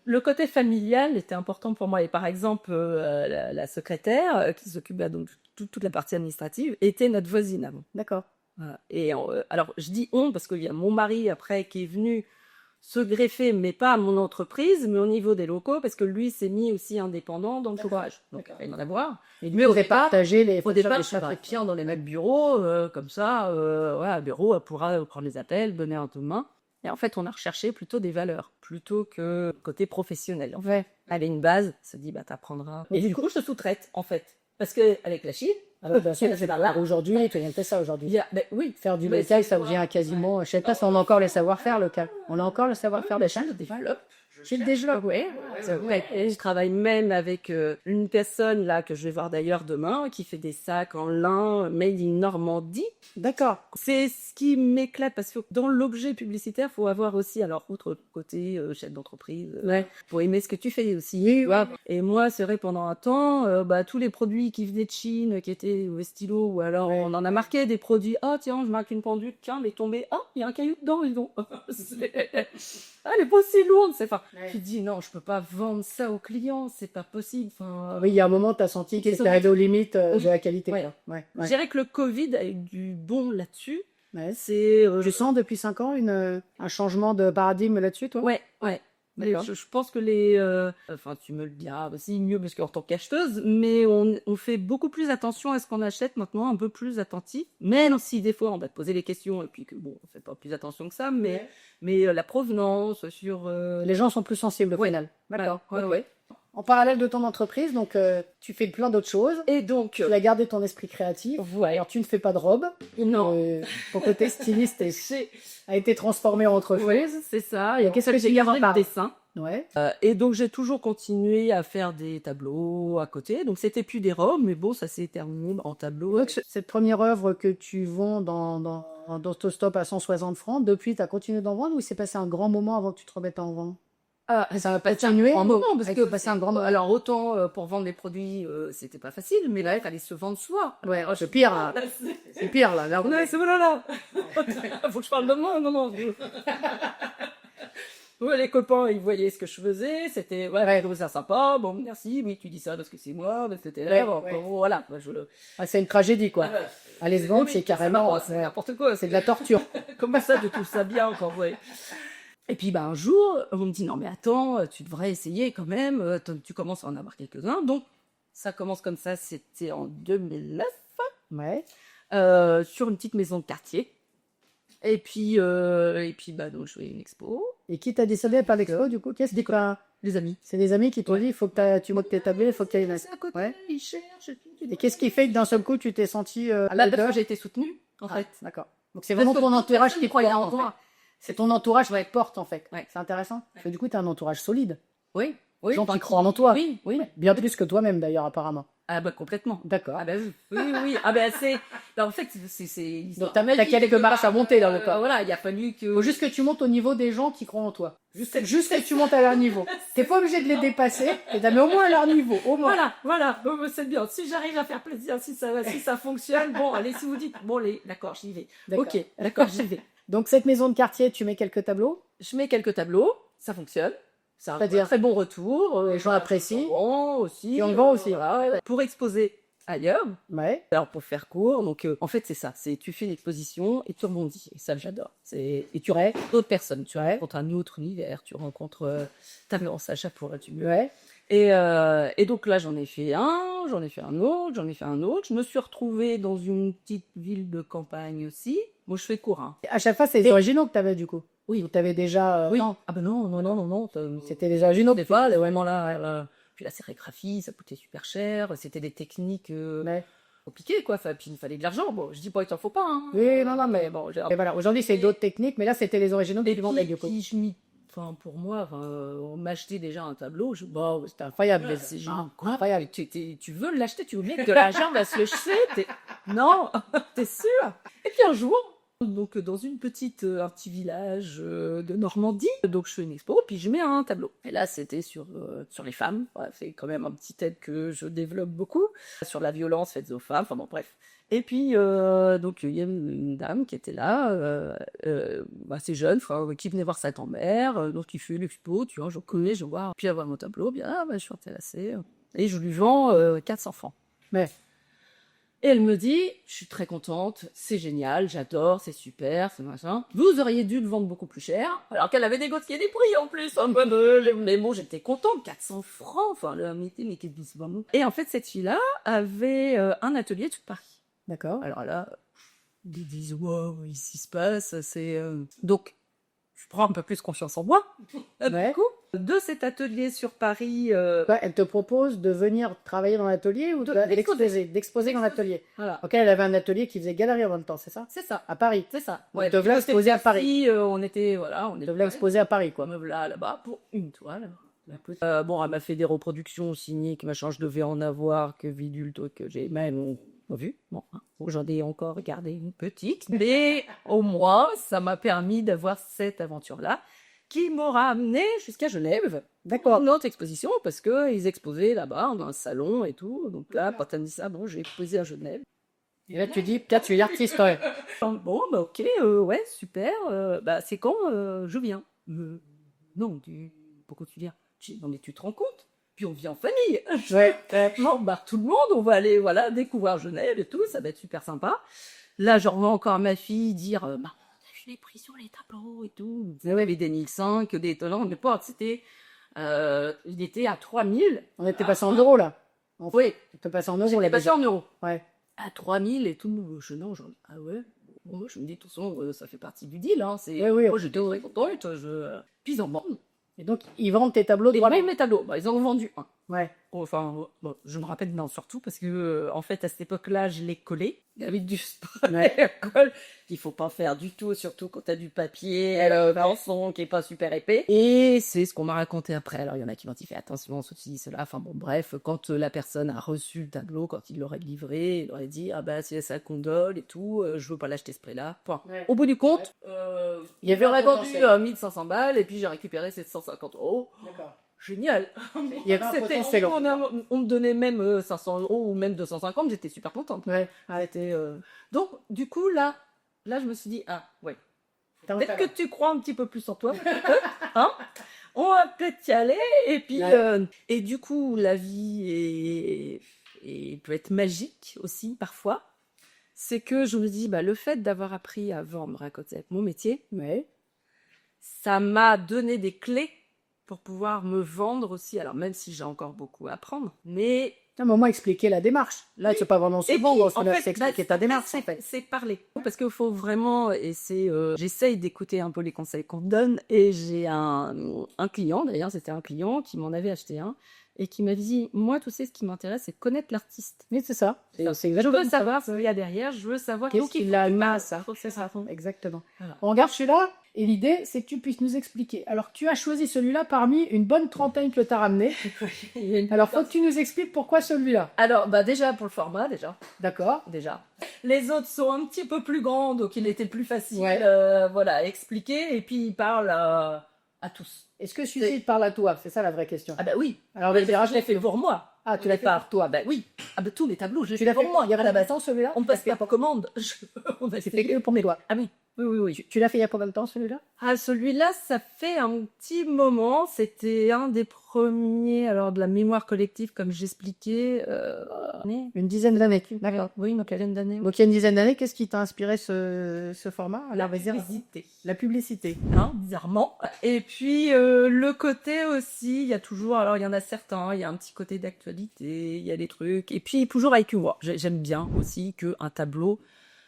le côté familial était important pour moi. Et par exemple, la secrétaire qui s'occupe donc toute la partie administrative était notre voisine avant. D'accord. Voilà. Et alors, je dis on parce qu'il y a mon mari après qui est venu se greffer, mais pas à mon entreprise, mais au niveau des locaux, parce que lui s'est mis aussi indépendant dans le courage. Donc, il va y en avoir. Et Mais au vous départ, partagé les Au départ, les je chefs. ferais Pierre dans les mêmes bureaux, comme ça, un bureau, elle pourra prendre les appels, donner un coup de main. Et en fait, on a recherché plutôt des valeurs, plutôt que côté professionnel. Ouais. Elle a une base, se dit, bah, t'apprendras. Et du coup, je sous-traite, en fait. Parce que, avec la Chine, Bien sûr, c'est l'art aujourd'hui, tu viens de faire ça aujourd'hui. ben oui, Faire du Mais local, c'est ça moi. vient quasiment. Je sais pas si on a encore les savoir-faire local. On a encore le savoir-faire de Chine. je développe. Je le développe. Ouais, Et je travaille même avec une personne là que je vais voir d'ailleurs demain qui fait des sacs en lin made in Normandie. D'accord. C'est ce qui m'éclate parce que dans l'objet publicitaire, faut avoir aussi alors autre côté chef d'entreprise, Ouais. faut aimer ce que tu fais aussi. Oui, Tu vois. Et moi, c'est vrai pendant un temps, tous les produits qui venaient de Chine, qui étaient au stylo ou alors Ouais. on en a marqué des produits. Ah tiens, je marque une pendule, tiens, elle est tombée. Ah, il y a un caillou dedans, ils ont. Elle est pas si lourde, c'est enfin. Ouais. Tu te dis non, je peux pas vendre ça aux clients, c'est pas possible. Enfin, Oui, il y a un moment, tu as senti que Qu'ils c'était sont- arrivé aux limites de la qualité. Ouais. quoi. Ouais. je Ouais. dirais que le Covid a eu du bon là-dessus. Ouais. C'est Tu sens depuis 5 ans un changement de paradigme là-dessus, toi? ouais. Mais D'accord. je pense que enfin, tu me le diras aussi mieux parce qu'en tant qu'acheteuse, mais on fait beaucoup plus attention à ce qu'on achète maintenant, un peu plus attentif. Même si des fois on va te poser les questions et puis que bon, on fait pas plus attention que ça, mais la provenance sur. Les gens sont plus sensibles au Ouais. final. D'accord. Ouais, Ok. ouais. En parallèle de ton entreprise, donc tu fais plein d'autres choses. Et donc, Tu as gardé ton esprit créatif. ouais. Alors tu ne fais pas de robe. Non. Ton côté styliste a été transformé en autre Ouais, chose. c'est ça. Et Qu'est-ce en que fait, tu j'ai gardé gardes le dessin. Ouais. Et donc j'ai toujours continué à faire des tableaux à côté. Donc c'était plus des robes, mais bon, ça s'est terminé en tableau. Cette première œuvre que tu vends dans Autostop à 160 francs, depuis, tu as continué d'en vendre ou il s'est passé un grand moment avant que tu te remettes à en vendre? Ah, Ça va pas continuer un moment parce Il que faut passer un grand moment. alors autant pour vendre les produits c'était pas facile, mais là il fallait se vendre soi. Ouais, c'est pire là. C'est pire là. Là, on- Ouais, c'est voilà là. Faut que je parle de moi, non. Ouais, les copains, ils voyaient ce que je faisais, c'était ouais, ils trouvaient ça sympa. Bon, merci, oui, tu dis ça parce que c'est moi, mais c'était là. Ouais, Bon, voilà, moi, Ah, c'est une tragédie quoi. Aller se vendre, Oui, c'est carrément. c'est n'importe quoi. C'est de la torture. Comment ça, de tout ça bien encore, ouais. Et puis, un jour, on me dit, non, mais attends, tu devrais essayer quand même, tu commences à en avoir quelques-uns. Donc, ça commence comme ça, c'était en 2009, Ouais. sur une petite maison de quartier. Et puis, donc, je fais une expo. Et qui t'a décidé par l'expo du coup? Qu'est-ce que Les amis. c'est des amis qui t'ont dit, il faut que tu montes tes tablés, il faut que tu ailles là. C'est à côté, Ouais. ils cherchent. Et qu'est-ce qui fait que d'un seul coup tu t'es senti Là, parce que j'ai été soutenue, en fait. D'accord. Donc c'est vraiment Parce que ton entourage qui croyait porte, en en fait. toi. C'est ton entourage qui te porte en fait. Ouais. C'est intéressant. Parce que du coup, tu as un entourage solide. Oui. Les gens qui croient en toi. Oui, oui. Bien plus que toi-même d'ailleurs, apparemment. Ah, complètement. D'accord. Ah, oui. Ah, c'est. En fait, c'est l'histoire. Donc t'as quelques marches à monter dans le pas. Voilà, il a fallu que. Faut juste que tu montes au niveau des gens qui croient en toi. Juste que tu montes à leur niveau. T'es pas obligé de les dépasser, mais au moins à leur niveau. Au moins. Voilà. Bon, c'est bien. Si j'arrive à faire plaisir, si ça fonctionne, bon, allez, si vous dites, bon, d'accord, j'y vais. D'accord. Ok, d'accord, j'y vais. Donc cette maison de quartier, tu mets quelques tableaux. Je mets quelques tableaux, ça fonctionne. Ça a un C'est-à-dire très bon retour. les gens apprécient. Bon aussi. Et on le vend aussi. Voilà, ouais. Pour exposer ailleurs. Ouais. Alors pour faire court, donc en fait c'est ça, c'est tu fais l'exposition et tu rebondis, et ça j'adore. Et tu rencontres d'autres personnes, tu rencontres un autre univers, tu rencontres ta fiancée à chaque fois, tu me. Ouais. Et donc là j'en ai fait un, j'en ai fait un autre. Je me suis retrouvée dans une petite ville de campagne aussi. Moi je fais court. Hein. À chaque fois, c'est les originaux que t'avais du coup. Oui. Ou t'avais déjà. Oui. Non. Ah ben non. C'était déjà originaux. Des fois, elle est vraiment là. Puis la sérigraphie, ça coûtait super cher. C'était des techniques Ouais. compliquées, quoi. Enfin, puis il fallait de l'argent. Bon, je dis pas qu'il t'en faut pas, hein. Oui, non, non, mais Mais bon, et voilà. Aujourd'hui, c'est d'autres techniques, mais là, c'était les originaux que et tu vendais, du coup. puis enfin, pour moi, enfin, on m'achetait déjà un tableau. Bah, C'était incroyable. mais c'est génial. Quoi? Incroyable. Tu veux l'acheter, tu veux mettre de l'argent va se le jeter. Non, t'es sûr? Et puis un jour, donc dans une un petit village de Normandie, donc je fais une expo, puis je mets un tableau. Et là, c'était sur les femmes. Ouais, c'est quand même un petit thème que je développe beaucoup sur la violence faite aux femmes. Enfin bon, bref. Et puis donc il y a une dame qui était là, assez jeune, enfin, qui venait voir sa grand-mère, donc il fait l'expo, tu vois, je connais, je vois. Puis elle voit mon tableau, bien, ah, bah, je suis intéressée. Et je lui vends 400 francs. Mais Et elle me dit, je suis très contente, c'est génial, j'adore, c'est super, c'est machin. Vous auriez dû le vendre beaucoup plus cher, alors qu'elle avait négocié des prix en plus. Mais bon, j'étais contente, 400 francs, enfin, mais qu'est-ce que c'est pas bon. Et en fait, cette fille-là avait un atelier tout Paris. d'accord. Alors là, ils disent, wow, ici se passe, c'est... Donc, je prends un peu plus confiance en moi. Ouais. Du coup, de cet atelier sur Paris, Quoi, elle te propose de venir travailler dans l'atelier ou d'exposer dans l'atelier. voilà, Ok, elle avait un atelier qui faisait galerie en même temps, c'est ça? c'est ça. À Paris. C'est ça. Ouais, te voilà exposer à Paris. Ici, on était, voilà, on Elle était voulait exposer à Paris, quoi. me voilà là-bas pour une toile. Bon, elle m'a fait des reproductions signées, que machin, je devais en avoir, que bidule, que j'ai même pas vu. Bon, hein, j'en ai encore gardé une petite, mais au moins, ça m'a permis d'avoir cette aventure-là, qui m'aura amené jusqu'à Genève. D'accord. Une autre exposition, parce qu'ils exposaient là-bas, dans un salon et tout. Donc là, quand elle me dit ça, bon, j'ai exposé à Genève. Et là, tu dis, peut-être, tu es artiste, ouais. Bon, bah ok, ouais, super. Bah c'est quand je viens. Non, pourquoi tu viens? Non mais tu te rends compte? Puis on vit en famille. Ouais. Non, bah tout le monde, on va aller voilà découvrir Genève et tout, ça va être super sympa. Là, je revois encore ma fille dire, bah on a vu les prix sur les tableaux et tout. Ouais, mais des 1005, des étonnants, mais pas, il était à 3000. On était passé en euros, là. Oui, On était passé en euros, on là, est passé déjà. en euros. Ouais. À 3000 et tout. Non, ah ouais. Bon, je me dis, de toute façon, ça fait partie du deal. Hein. Oui, oui. Moi, j'étais très contente. Puis ils en vendent. Et donc, ils vendent tes tableaux de Et droit. même mes tableaux, bah, ils en ont vendu un. Ouais. Enfin, bon, je me rappelle, non, surtout parce que, en fait, à cette époque-là, je l'ai collé. Avec du spray Ouais. à colle. Il faut pas faire du tout, surtout quand t'as du papier, en son qui est pas super épais. Et c'est ce qu'on m'a raconté après. Alors, il y en a qui m'ont dit, fais attention, ceci, dit cela. Enfin, bon, bref, quand la personne a reçu le tableau, quand il l'aurait livré, il aurait dit, ah bah, c'est ça condole et tout, je veux pas l'acheter ce prix-là. Point. Ouais. Au bout du compte, Il y avait j'aurais un vendu potentiel. 1500 balles et puis j'ai récupéré 750 euros. D'accord. Génial. Il y avait un potentiel. On me donnait même 500 euros ou même 250, j'étais super contente. Ouais. Donc, du coup, là, je me suis dit, ah, ouais. T'as un Peut-être talent. que tu crois un petit peu plus en toi, hein? On va peut-être y aller. Et puis, Ouais. et du coup, la vie peut être magique aussi, parfois. C'est que je me dis, bah, le fait d'avoir appris à vendre à côté avec mon métier, Ouais. ça m'a donné des clés pour pouvoir me vendre aussi. Alors, même si j'ai encore beaucoup à apprendre, mais Non, mais au moins expliquer la démarche. Là, c'est pas vraiment se et vendre, puis, en c'est fait, expliquer ta démarche. En fait. c'est parler. Parce qu'il faut vraiment, et c'est, j'essaye d'écouter un peu les conseils qu'on me donne. Et j'ai un client, d'ailleurs, c'était un client qui m'en avait acheté un et qui m'a dit, moi, tu sais, ce qui m'intéresse, c'est connaître l'artiste. Mais c'est ça. C'est Je exactement veux savoir ce qu'il y a derrière, je veux savoir qu'est-ce qu'il a mis, ça. C'est ça. Exactement. Voilà. On regarde celui-là, et l'idée, c'est que tu puisses nous expliquer. Alors, tu as choisi celui-là parmi une bonne trentaine que tu as ramené. Alors, faut que tu nous expliques pourquoi celui-là. Alors, bah, déjà, pour le format, D'accord. déjà. Les autres sont un petit peu plus grands, donc il était plus facile, Ouais. voilà, à expliquer. Et puis, il parle à tous. Est-ce que celui-ci te parle à toi? C'est ça la vraie question. Ah bah oui. Alors, Mais je l'ai fait pour moi. Ah, tu l'as fait par toi. Bah oui. Ah bah tous les tableaux, je Tu l'ai l'as fait fait pour moi. Il y a combien de temps celui-là? On me passe pas pour commande. On va C'est fait que pour mes doigts. Ah oui. Oui. Tu l'as fait il y a combien de temps celui-là? Ah, celui-là, ça fait un petit moment. C'était un des premiers, alors de la mémoire collective, comme j'expliquais. Une dizaine d'années. D'accord. Oui, une quinzaine d'années. Donc, il y a une dizaine d'années, qu'est-ce qui t'a inspiré ce format? La vas-y, publicité. La publicité. Hein, bizarrement. Et puis le côté aussi, il y a toujours, alors il y en a certains, il y a un petit côté d'actualité, il y a des trucs, et puis toujours avec humour. J'aime bien aussi qu'un tableau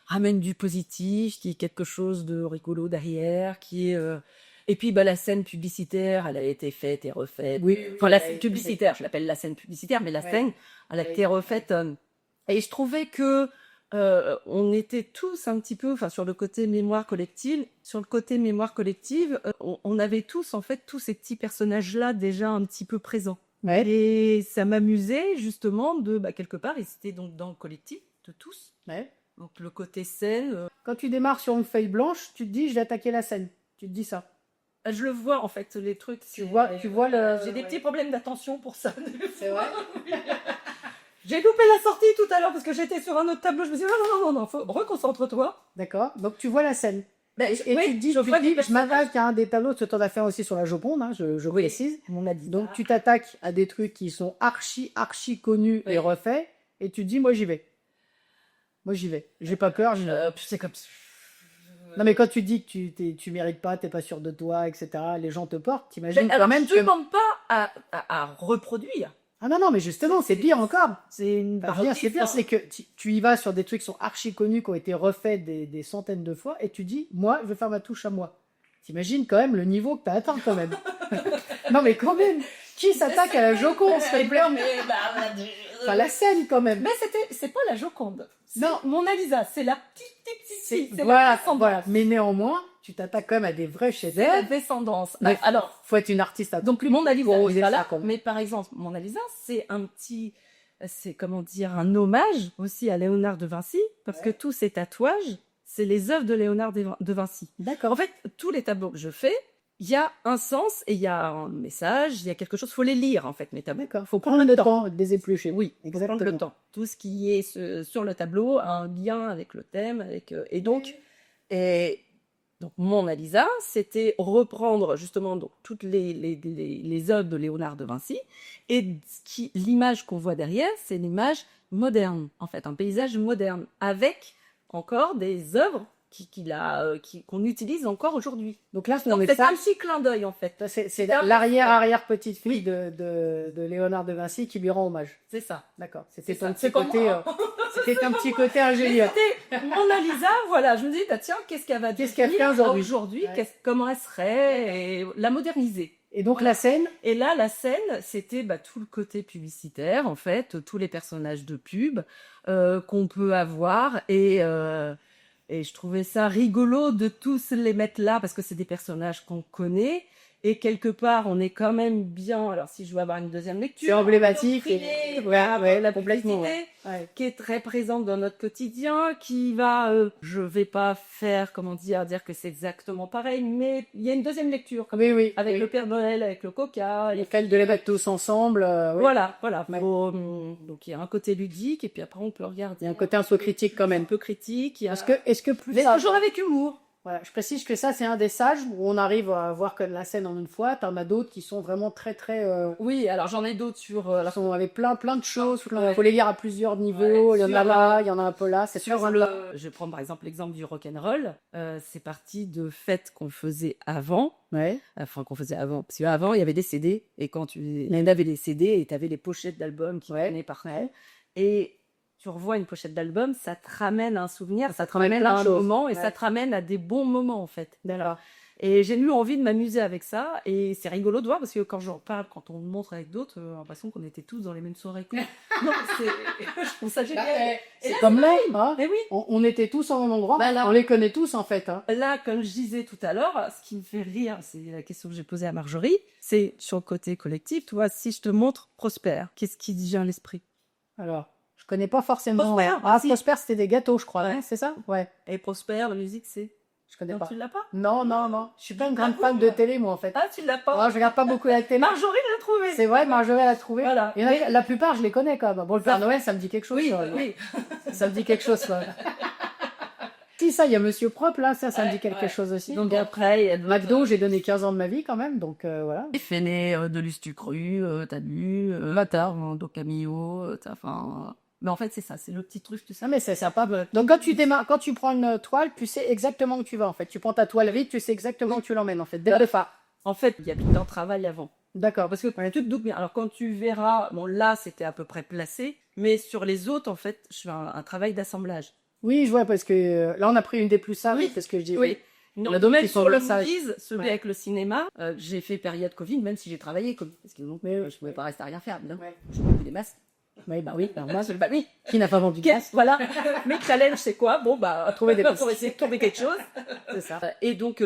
ramène du positif, qu'il y ait quelque chose de rigolo derrière, qui est Et puis, bah, la scène publicitaire, elle a été faite et refaite. Oui, Enfin, la oui, scène publicitaire, je l'appelle la scène publicitaire, mais la Ouais. scène, elle a Oui. été refaite. Et je trouvais que on était tous un petit peu, enfin, sur le côté mémoire collective, on avait tous, en fait, tous ces petits personnages-là déjà un petit peu présents. Ouais. Et ça m'amusait justement de, bah, quelque part, ils étaient donc dans le collectif de tous. Ouais. Donc le côté scène, Quand tu démarres sur une feuille blanche, tu te dis, je vais attaquer la scène. Tu te dis ça. je le vois en fait, les trucs. Tu vois le. J'ai des petits problèmes d'attention pour ça. C'est vrai. J'ai loupé la sortie tout à l'heure parce que j'étais sur un autre tableau. Je me suis dit, non, faut reconcentre-toi. D'accord. Donc tu vois la scène. Ben, Et tu te dis, je m'attaque à un des tableaux, tu en as fait un aussi sur la Joconde, hein, je précise. On m'a dit. Donc tu t'attaques à des trucs qui sont archi connus et refaits, et tu te dis, moi j'y vais. Moi j'y vais. J'ai pas peur. C'est comme ça. Non mais quand tu dis que tu mérites pas, t'es pas sûr de toi, etc., les gens te portent, t'imagines Alors, quand même je ne demande pas à reproduire. Ah non, mais justement, c'est pire encore. C'est une C'est pire, c'est que tu y vas sur des trucs qui sont archi connus, qui ont été refaits des centaines de fois, et tu dis, moi, je vais faire ma touche à moi. T'imagines quand même le niveau que t'as atteint quand même. Non mais quand même, qui s'attaque à la Joconde, s'il te plaît? Enfin, la scène quand même. Mais c'est pas la Joconde. Non. Mona Lisa, c'est la petite. Voilà. Mais néanmoins, tu t'attaques quand même à des vrais C'est la chefs-d'œuvre. descendance. Mais Alors, faut être une artiste à donc Mona Lisa, Pour oser voilà. ça, quand même. Mais par exemple, Mona Lisa, c'est comment dire, un hommage aussi à Léonard de Vinci, parce que tous ces tatouages, c'est les œuvres de Léonard de Vinci. D'accord. En fait, tous les tableaux que je fais, il y a un sens et il y a un message, il y a quelque chose. Faut les lire en fait, mes tableaux. D'accord. Faut prendre le temps de les éplucher. Oui, Faut exactement. prendre le temps. Tout ce qui est sur le tableau a un lien avec le thème, et donc Mona Lisa, c'était reprendre justement donc toutes les œuvres de Léonard de Vinci, et l'image qu'on voit derrière, c'est l'image moderne, en fait, un paysage moderne avec encore des œuvres qu'on utilise encore aujourd'hui. Donc là, C'est un petit clin d'œil en fait. C'est l'arrière petite-fille de Léonard de Vinci qui lui rend hommage. C'est ça. D'accord. C'était ça. un petit côté, c'était un petit côté ingénieur. C'était Mona Lisa, voilà. Je me dis, bah, tiens, qu'est-ce qu'elle va dire Qu'est-ce qu'elle fait aujourd'hui comment elle serait, et la moderniser. Et donc la scène, Et là, la scène, c'était bah, tout le côté publicitaire, en fait, tous les personnages de pub qu'on peut avoir, et je trouvais ça rigolo de tous les mettre là, parce que c'est des personnages qu'on connaît, et quelque part, on est quand même bien. Alors, si je veux avoir une deuxième lecture, c'est emblématique. la complètement. publicité, Ouais. qui est très présente dans notre quotidien, qui va, je vais pas faire, dire que c'est exactement pareil, mais il y a une deuxième lecture, Oui. avec le Père Noël, avec le Coca, Le fait de les mettre tous ensemble. Oui. voilà. Ouais. Donc il y a un côté ludique, et puis après on peut regarder. Il y a un côté un peu critique quand Un même. peu critique. Est-ce que plus Mais ça, toujours avec humour. voilà, je précise que ça, c'est un des sages où on arrive à voir que la scène en une fois. T'en as d'autres qui sont vraiment très, Oui, alors j'en ai d'autres sur sont avec plein de choses. Ouais. Faut les lire à plusieurs niveaux. Ouais, il y en a là, il y en a un peu là. C'est sur très le. sympa. Je prends par exemple l'exemple du rock'n'roll. C'est parti de fêtes qu'on faisait avant. Ouais. Enfin, qu'on faisait avant. Parce qu'avant, il y avait des CD. Et quand tu avais les CD, et tu avais les pochettes d'albums qui venaient par terre. Et tu revois une pochette d'album, ça te ramène un souvenir, ça te ramène à un moment, et ça te ramène à des bons moments, en fait. D'accord. Et j'ai eu envie de m'amuser avec ça, et c'est rigolo de voir, parce que quand j'en parle, quand on le montre avec d'autres, j'ai l'impression qu'on était tous dans les mêmes soirées. Non, je trouve ça génial. C'est comme là, hein. Mais oui. On était tous au même endroit. Bah là. On les connaît tous en fait. Hein. Là, comme je disais tout à l'heure, ce qui me fait rire, c'est la question que j'ai posée à Marjorie, c'est sur le côté collectif, tu vois, si je te montre Prosper, qu'est-ce qui te vient à l'esprit? Alors, je connais pas forcément. Prosper, si. Prosper, c'était des gâteaux, je crois. Ouais. Hein, c'est ça? Ouais. Et Prosper, la musique, c'est... Je connais Non, pas. tu l'as pas? Non. Je suis pas une grande fan de télé, moi, en fait. Ah, tu l'as pas? Ouais, je regarde pas beaucoup la télé. Marjorie l'a trouvé. C'est vrai, Marjorie l'a trouvé. Voilà. Il y en a, la plupart, je les connais quand même. Bon, le Père Noël, ça me dit quelque chose. Oui, ça, oui. Ça me dit quelque chose, quoi. Si, ça, il y a Monsieur Propre, là, ça me dit quelque chose aussi. Donc après, McDo, j'ai donné 15 ans de ma vie quand même, donc voilà. Féné, de Lustucru, t'as lu, Matar, Do Camillo, enfin... Mais en fait, c'est ça, c'est le petit truc, tu sais. Non, mais c'est sympa. Donc quand tu prends une toile, tu sais exactement où tu vas, en fait. Tu prends ta toile vide, tu sais exactement où tu l'emmènes, en fait, dès le départ. En fait, il y a tout un travail avant. D'accord. Parce que tu te doutes bien. Alors quand tu verras, bon là, c'était à peu près placé, mais sur les autres, en fait, je fais un travail d'assemblage. Oui, je vois, parce que là, on a pris une des plus simples, parce que je dis Oui. Non, a d'autres même qui sont sur le comme ça. movies, celui Ouais. avec le cinéma, j'ai fait période Covid, même si j'ai travaillé, parce que donc, Mais oui. je pouvais pas rester à rien faire. Non. Ouais. J'ai vendu des masques. Oui, bah oui, alors moi, Bah oui. qui n'a pas vendu de Quel- masque, Voilà. Mes challenges, c'est quoi? Bon, bah, trouver des pour masques. essayer de trouver quelque chose. c'est ça. Et donc,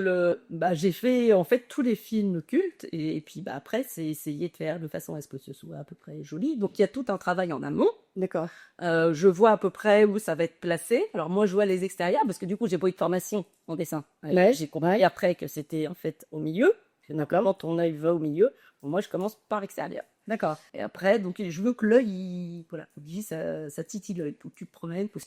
j'ai fait, en fait, tous les films cultes. Et puis, bah, après, c'est essayer de faire de façon à ce que ce soit à peu près joli. Donc, il y a tout un travail en amont. D'accord. Je vois à peu près où ça va être placé. Alors moi, je vois les extérieurs parce que du coup, j'ai pas eu de formation en dessin. Ouais. J'ai compris après que c'était en fait au milieu. D'accord. Quand ton œil va au milieu, bon, moi, je commence par l'extérieur. D'accord. Et après, donc, je veux que l'œil, voilà, ça titille l'œil. Donc, tu te promènes. Tu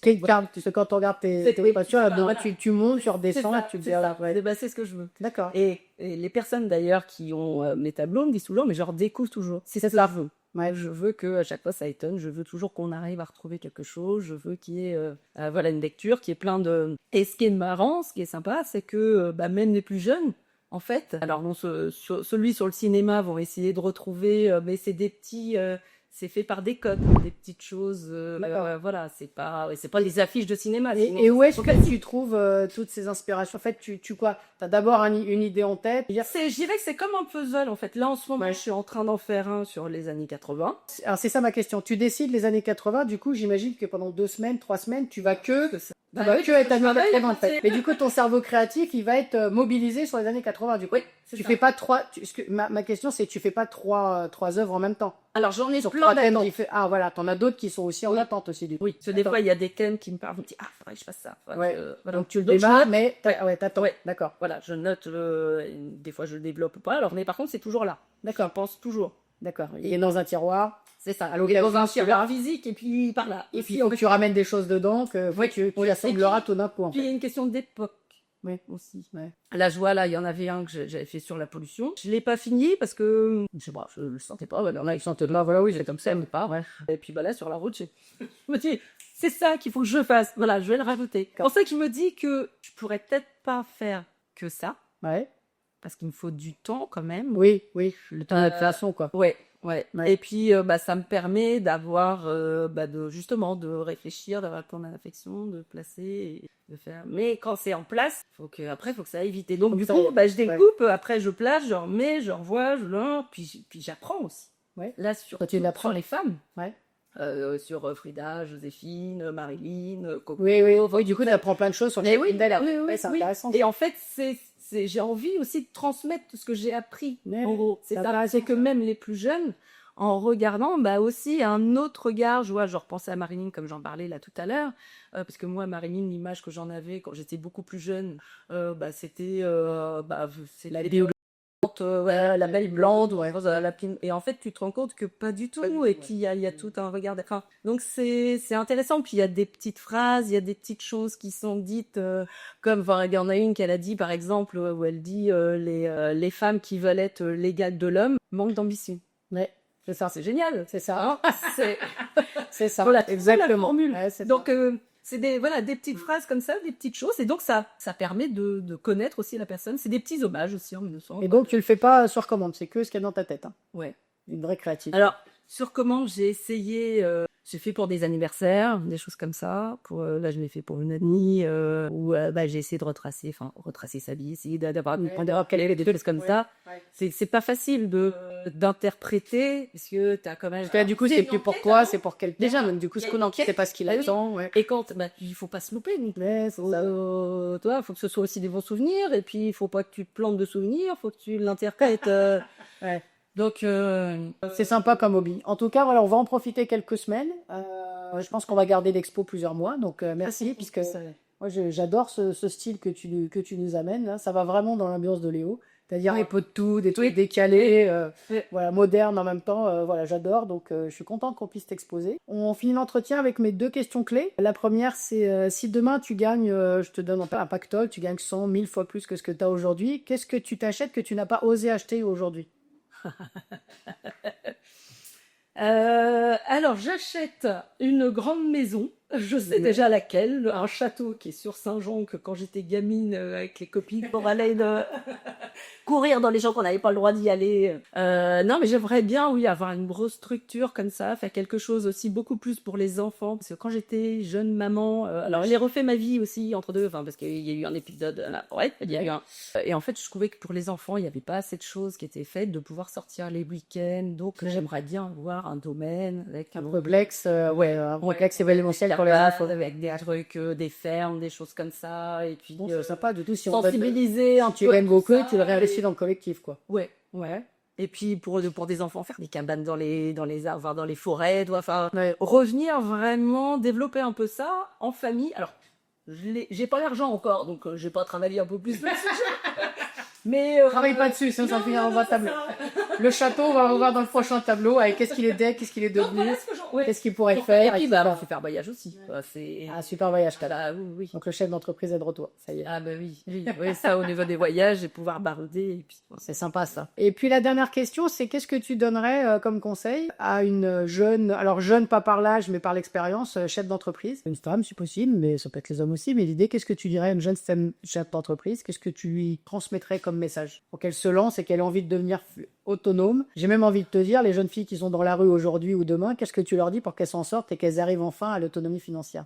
sais, quand on regarde tes peintures, là, tu montes, tu redescends, et tu te dis, là, ouais. Bah, c'est ce que je veux. D'accord. Et les personnes d'ailleurs qui ont mes tableaux me disent toujours, mais je redécouvre toujours. C'est ça que je veux. Ouais. Je veux que à chaque fois ça étonne. Je veux toujours qu'on arrive à retrouver quelque chose. Je veux qu'il y ait voilà une lecture qui est plein de. Et ce qui est marrant, ce qui est sympa, c'est que même les plus jeunes, en fait, alors non, celui sur le cinéma vont essayer de retrouver, mais c'est des petits. C'est fait par des codes, des petites choses. Voilà, c'est pas les affiches de cinéma. Et où est-ce que tu trouves toutes ces inspirations? En fait, tu quoi? T'as d'abord une idée en tête. Je dirais que c'est comme un puzzle en fait. Là en ce moment, je suis en train d'en faire un sur les années 80. Alors c'est ça ma question. Tu décides les années 80. Du coup, j'imagine que pendant 2 semaines, 3 semaines, tu vas que être années 80 en fait. Mais du coup, ton cerveau créatif, il va être mobilisé sur les années 80. Du coup, tu fais pas ma question, c'est tu fais pas trois œuvres en même temps. Alors j'en ai plein d'attentes. Ah voilà, t'en as d'autres qui sont aussi en attente aussi du coup. Oui, parce que des fois il y a des thèmes qui me parlent, je me dis faudrait que je fasse ça. Ouais. Voilà. Donc tu le démarres, mais t'attends. Ouais. D'accord. Voilà, je note. Des fois je le développe pas. Alors mais par contre c'est toujours là. D'accord. Je pense toujours. D'accord. Il est dans un tiroir. C'est ça. Il est dans un tiroir physique et puis par là. Et puis tu ramènes des choses dedans que tu assembleras tout d'un coup. Puis il y a une question d'époque. Oui, aussi. Ouais. Là, je vois, là, il y en avait un que j'avais fait sur la pollution. Je l'ai pas fini parce que, je sais pas, je le sentais pas. Il y en a qui sentent là, voilà, oui, j'ai comme ça, mais pas. Ouais. Et puis, là, sur la route, je me dis, c'est ça qu'il faut que je fasse. Voilà, je vais le rajouter. C'est pour ça que je me dis que je pourrais peut-être pas faire que ça. Ouais. Parce qu'il me faut du temps quand même. Oui. Le temps d'adaptation, quoi. Ouais. Et puis, ça me permet d'avoir, justement, de réfléchir, d'avoir le temps d'affection, de placer, et de faire. Mais quand c'est en place, faut que ça aille vite. Et donc, du coup, je découpe, après je place, je remets, je revois, puis j'apprends aussi. Ouais. Là, sur les femmes. Ouais. Sur Frida, Joséphine, Marilyn, Coco. Oui, du coup, tu apprends plein de choses sur les oui, c'est intéressant. Et en fait, j'ai envie aussi de transmettre tout ce que j'ai appris. En gros, c'est que même les plus jeunes, en regardant, aussi un autre regard, je repensais à Marilyn comme j'en parlais là tout à l'heure, parce que moi, Marilyn, l'image que j'en avais quand j'étais beaucoup plus jeune, c'était c'est la vidéo la belle blonde, et en fait tu te rends compte que pas du tout, et qu'il y a tout un regard. Enfin, donc c'est intéressant. Puis il y a des petites phrases, il y a des petites choses qui sont dites, comme il y en a une qu'elle a dit par exemple où elle dit les femmes qui veulent être l'égale de l'homme manquent d'ambition. Ouais, c'est ça. C'est génial. C'est ça. C'est ça. Voilà, exactement. La formule. Ouais, donc c'est des petites phrases comme ça, des petites choses, et donc ça permet de connaître aussi la personne. C'est des petits hommages aussi en 1900. Et donc tu le fais pas sur commande, c'est que ce qu'il y a dans ta tête. Hein. Ouais. Une vraie créativité. Alors sur commande, j'ai essayé, j'ai fait pour des anniversaires, des choses comme ça. Là, je l'ai fait pour une amie où j'ai essayé de retracer sa vie, essayer d'avoir une point d'Europe, quelle est des choses comme ça. Ouais. C'est pas facile d'interpréter parce que t'as quand même. Du coup, c'est plus pour toi, c'est pour quelqu'un. Déjà, même du coup, ce qu'on enquête, c'est pas ce qu'il attend. Ouais. Et quand il faut pas se louper, donc toi, faut que ce soit aussi des bons souvenirs, et puis il faut pas que tu te plantes de souvenirs, faut que tu l'interprètes. Ouais. Donc c'est sympa comme hobby. En tout cas, voilà, on va en profiter quelques semaines. Je pense qu'on va garder l'expo plusieurs mois. Donc merci, puisque moi j'adore ce style que tu nous amènes. Là. Ça va vraiment dans l'ambiance de Léo. C'est-à-dire un peu de tout, des trucs décalés, voilà, modernes en même temps. Voilà, j'adore. Donc je suis contente qu'on puisse t'exposer. On finit l'entretien avec mes 2 questions clés. La première, c'est si demain tu gagnes, je te donne un pactole, tu gagnes 100, 1000 fois plus que ce que tu as aujourd'hui. Qu'est-ce que tu t'achètes que tu n'as pas osé acheter aujourd'hui? Alors j'achète une grande maison Je sais déjà laquelle. Un château qui est sur Saint-Jean, que quand j'étais gamine avec les copines pour aller courir dans les gens qu'on n'avait pas le droit d'y aller. Non, mais j'aimerais bien, oui, avoir une grosse structure comme ça, faire quelque chose aussi beaucoup plus pour les enfants. Parce que quand j'étais jeune maman, alors j'ai refait ma vie aussi entre deux, enfin parce qu'il y a eu un épisode là, ouais, il y a eu un. Et en fait, je trouvais que pour les enfants, il n'y avait pas assez de choses qui étaient faites, de pouvoir sortir les week-ends. Donc j'aimerais bien avoir un domaine avec Un complexe, ouais, un complexe événementiel pour les enfants. avec des trucs, des fermes, des choses comme ça, et puis Bon, c'est sympa, du tout, si on sensibiliser un tu peu. aimes beaucoup, ça, tu le réinvestis dans le collectif, quoi. Ouais. Et puis pour des enfants, faire des cabanes dans les arbres, dans les forêts, enfin Ouais. revenir vraiment développer un peu ça en famille. Alors j'ai pas l'argent encore, donc j'ai pas travaillé un peu plus dessus. Mais Travaille pas dessus, sinon ça non, finit en non, bas de tableau. Le château, on va le revoir dans le prochain tableau, avec qu'est-ce qu'il est qu'est-ce qu'il est Donc, devenu, voilà ce que ouais. qu'est-ce qu'il pourrait Et faire. puis etc. bah super voyage aussi. C'est Ah, super voyage, Tala. bah, oui. Donc le chef d'entreprise est de retour, ça y est. Ah bah oui, ça au niveau des voyages et pouvoir barouder et puis C'est sympa ça. Et puis la dernière question, c'est qu'est-ce que tu donnerais comme conseil à une jeune, alors jeune pas par l'âge mais par l'expérience, chef d'entreprise, une femme si possible, mais ça peut être les hommes aussi, mais l'idée, qu'est-ce que tu dirais à une jeune chef d'entreprise, qu'est-ce que tu lui transmettrais comme message pour qu'elle se lance et qu'elle ait envie de devenir autonome. J'ai même envie de te dire, les jeunes filles qui sont dans la rue aujourd'hui ou demain, qu'est-ce que tu leur dis pour qu'elles s'en sortent et qu'elles arrivent enfin à l'autonomie financière?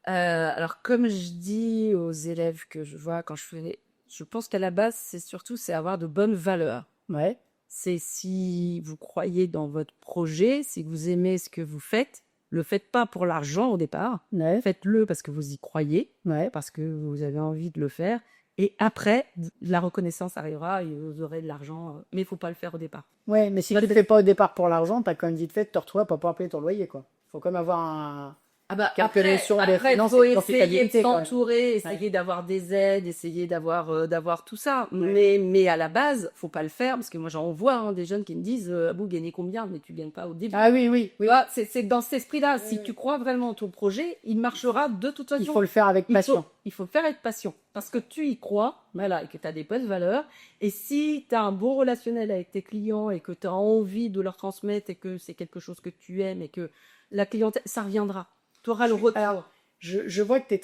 Alors comme je dis aux élèves que je vois quand je pense qu'à la base c'est avoir de bonnes valeurs. Ouais, C'est si vous croyez dans votre projet, si vous aimez ce que vous faites, le faites pas pour l'argent au départ, ouais, faites-le parce que vous y croyez, ouais. parce que vous avez envie de le faire. Et après, la reconnaissance arrivera et vous aurez de l'argent, mais il faut pas le faire au départ. Ouais, mais si tu ne le fais pas au départ pour l'argent, t'as quand même vite fait de te retrouver à pas pouvoir payer ton loyer, quoi. Faut quand même avoir un... Après, notions des il finances faut et de essayer de profitabilité, quand même. s'entourer, essayer d'avoir des aides, essayer d'avoir tout ça. Mais à la base, faut pas le faire parce que moi j'en vois des jeunes qui me disent vous gagnez combien, mais tu gagnes pas au début. Ah oui, oui, Tu vois, c'est dans cet esprit-là. Si tu crois vraiment en ton projet, il marchera de toute façon. il faut le faire avec passion. Il faut le faire avec passion parce que tu y crois, voilà, et que tu as des bonnes valeurs. Et si tu as un bon relationnel avec tes clients et que tu as envie de leur transmettre et que c'est quelque chose que tu aimes et que la clientèle, ça reviendra. Tu auras le retour. Alors, je vois que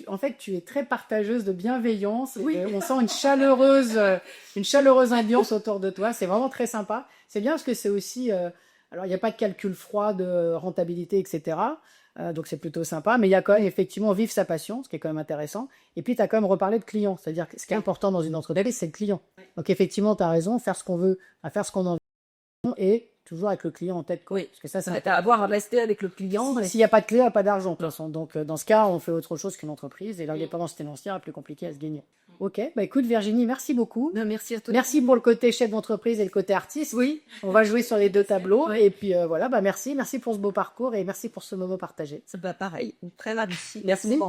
en fait, tu es très partageuse de bienveillance. Oui. On sent une chaleureuse ambiance autour de toi. C'est vraiment très sympa. C'est bien parce que c'est aussi, alors il n'y a pas de calcul froid de rentabilité, etc. Donc c'est plutôt sympa. Mais il y a quand même effectivement vivre sa passion, ce qui est quand même intéressant. Et puis tu as quand même reparlé de clients. C'est-à-dire que ce qui est important dans une entreprise, c'est le client. Donc effectivement, tu as raison, faire ce qu'on veut, à faire ce qu'on a envie et toujours avec le client en tête. Quoi. Oui, Parce que ça, c'est à avoir à rester avec le client. s'il n'y a pas de clé, il n'y a pas d'argent, de toute façon. Donc, dans ce cas, on fait autre chose qu'une entreprise et l'indépendance financière est plus compliquée à se gagner. Ok, bah écoute Virginie, merci beaucoup. Non, merci à toi. Merci pour le côté chef d'entreprise et le côté artiste. Oui. On va jouer sur les deux tableaux. Et puis voilà, bah merci pour ce beau parcours et merci pour ce moment partagé. Pareil, très ravi. Merci.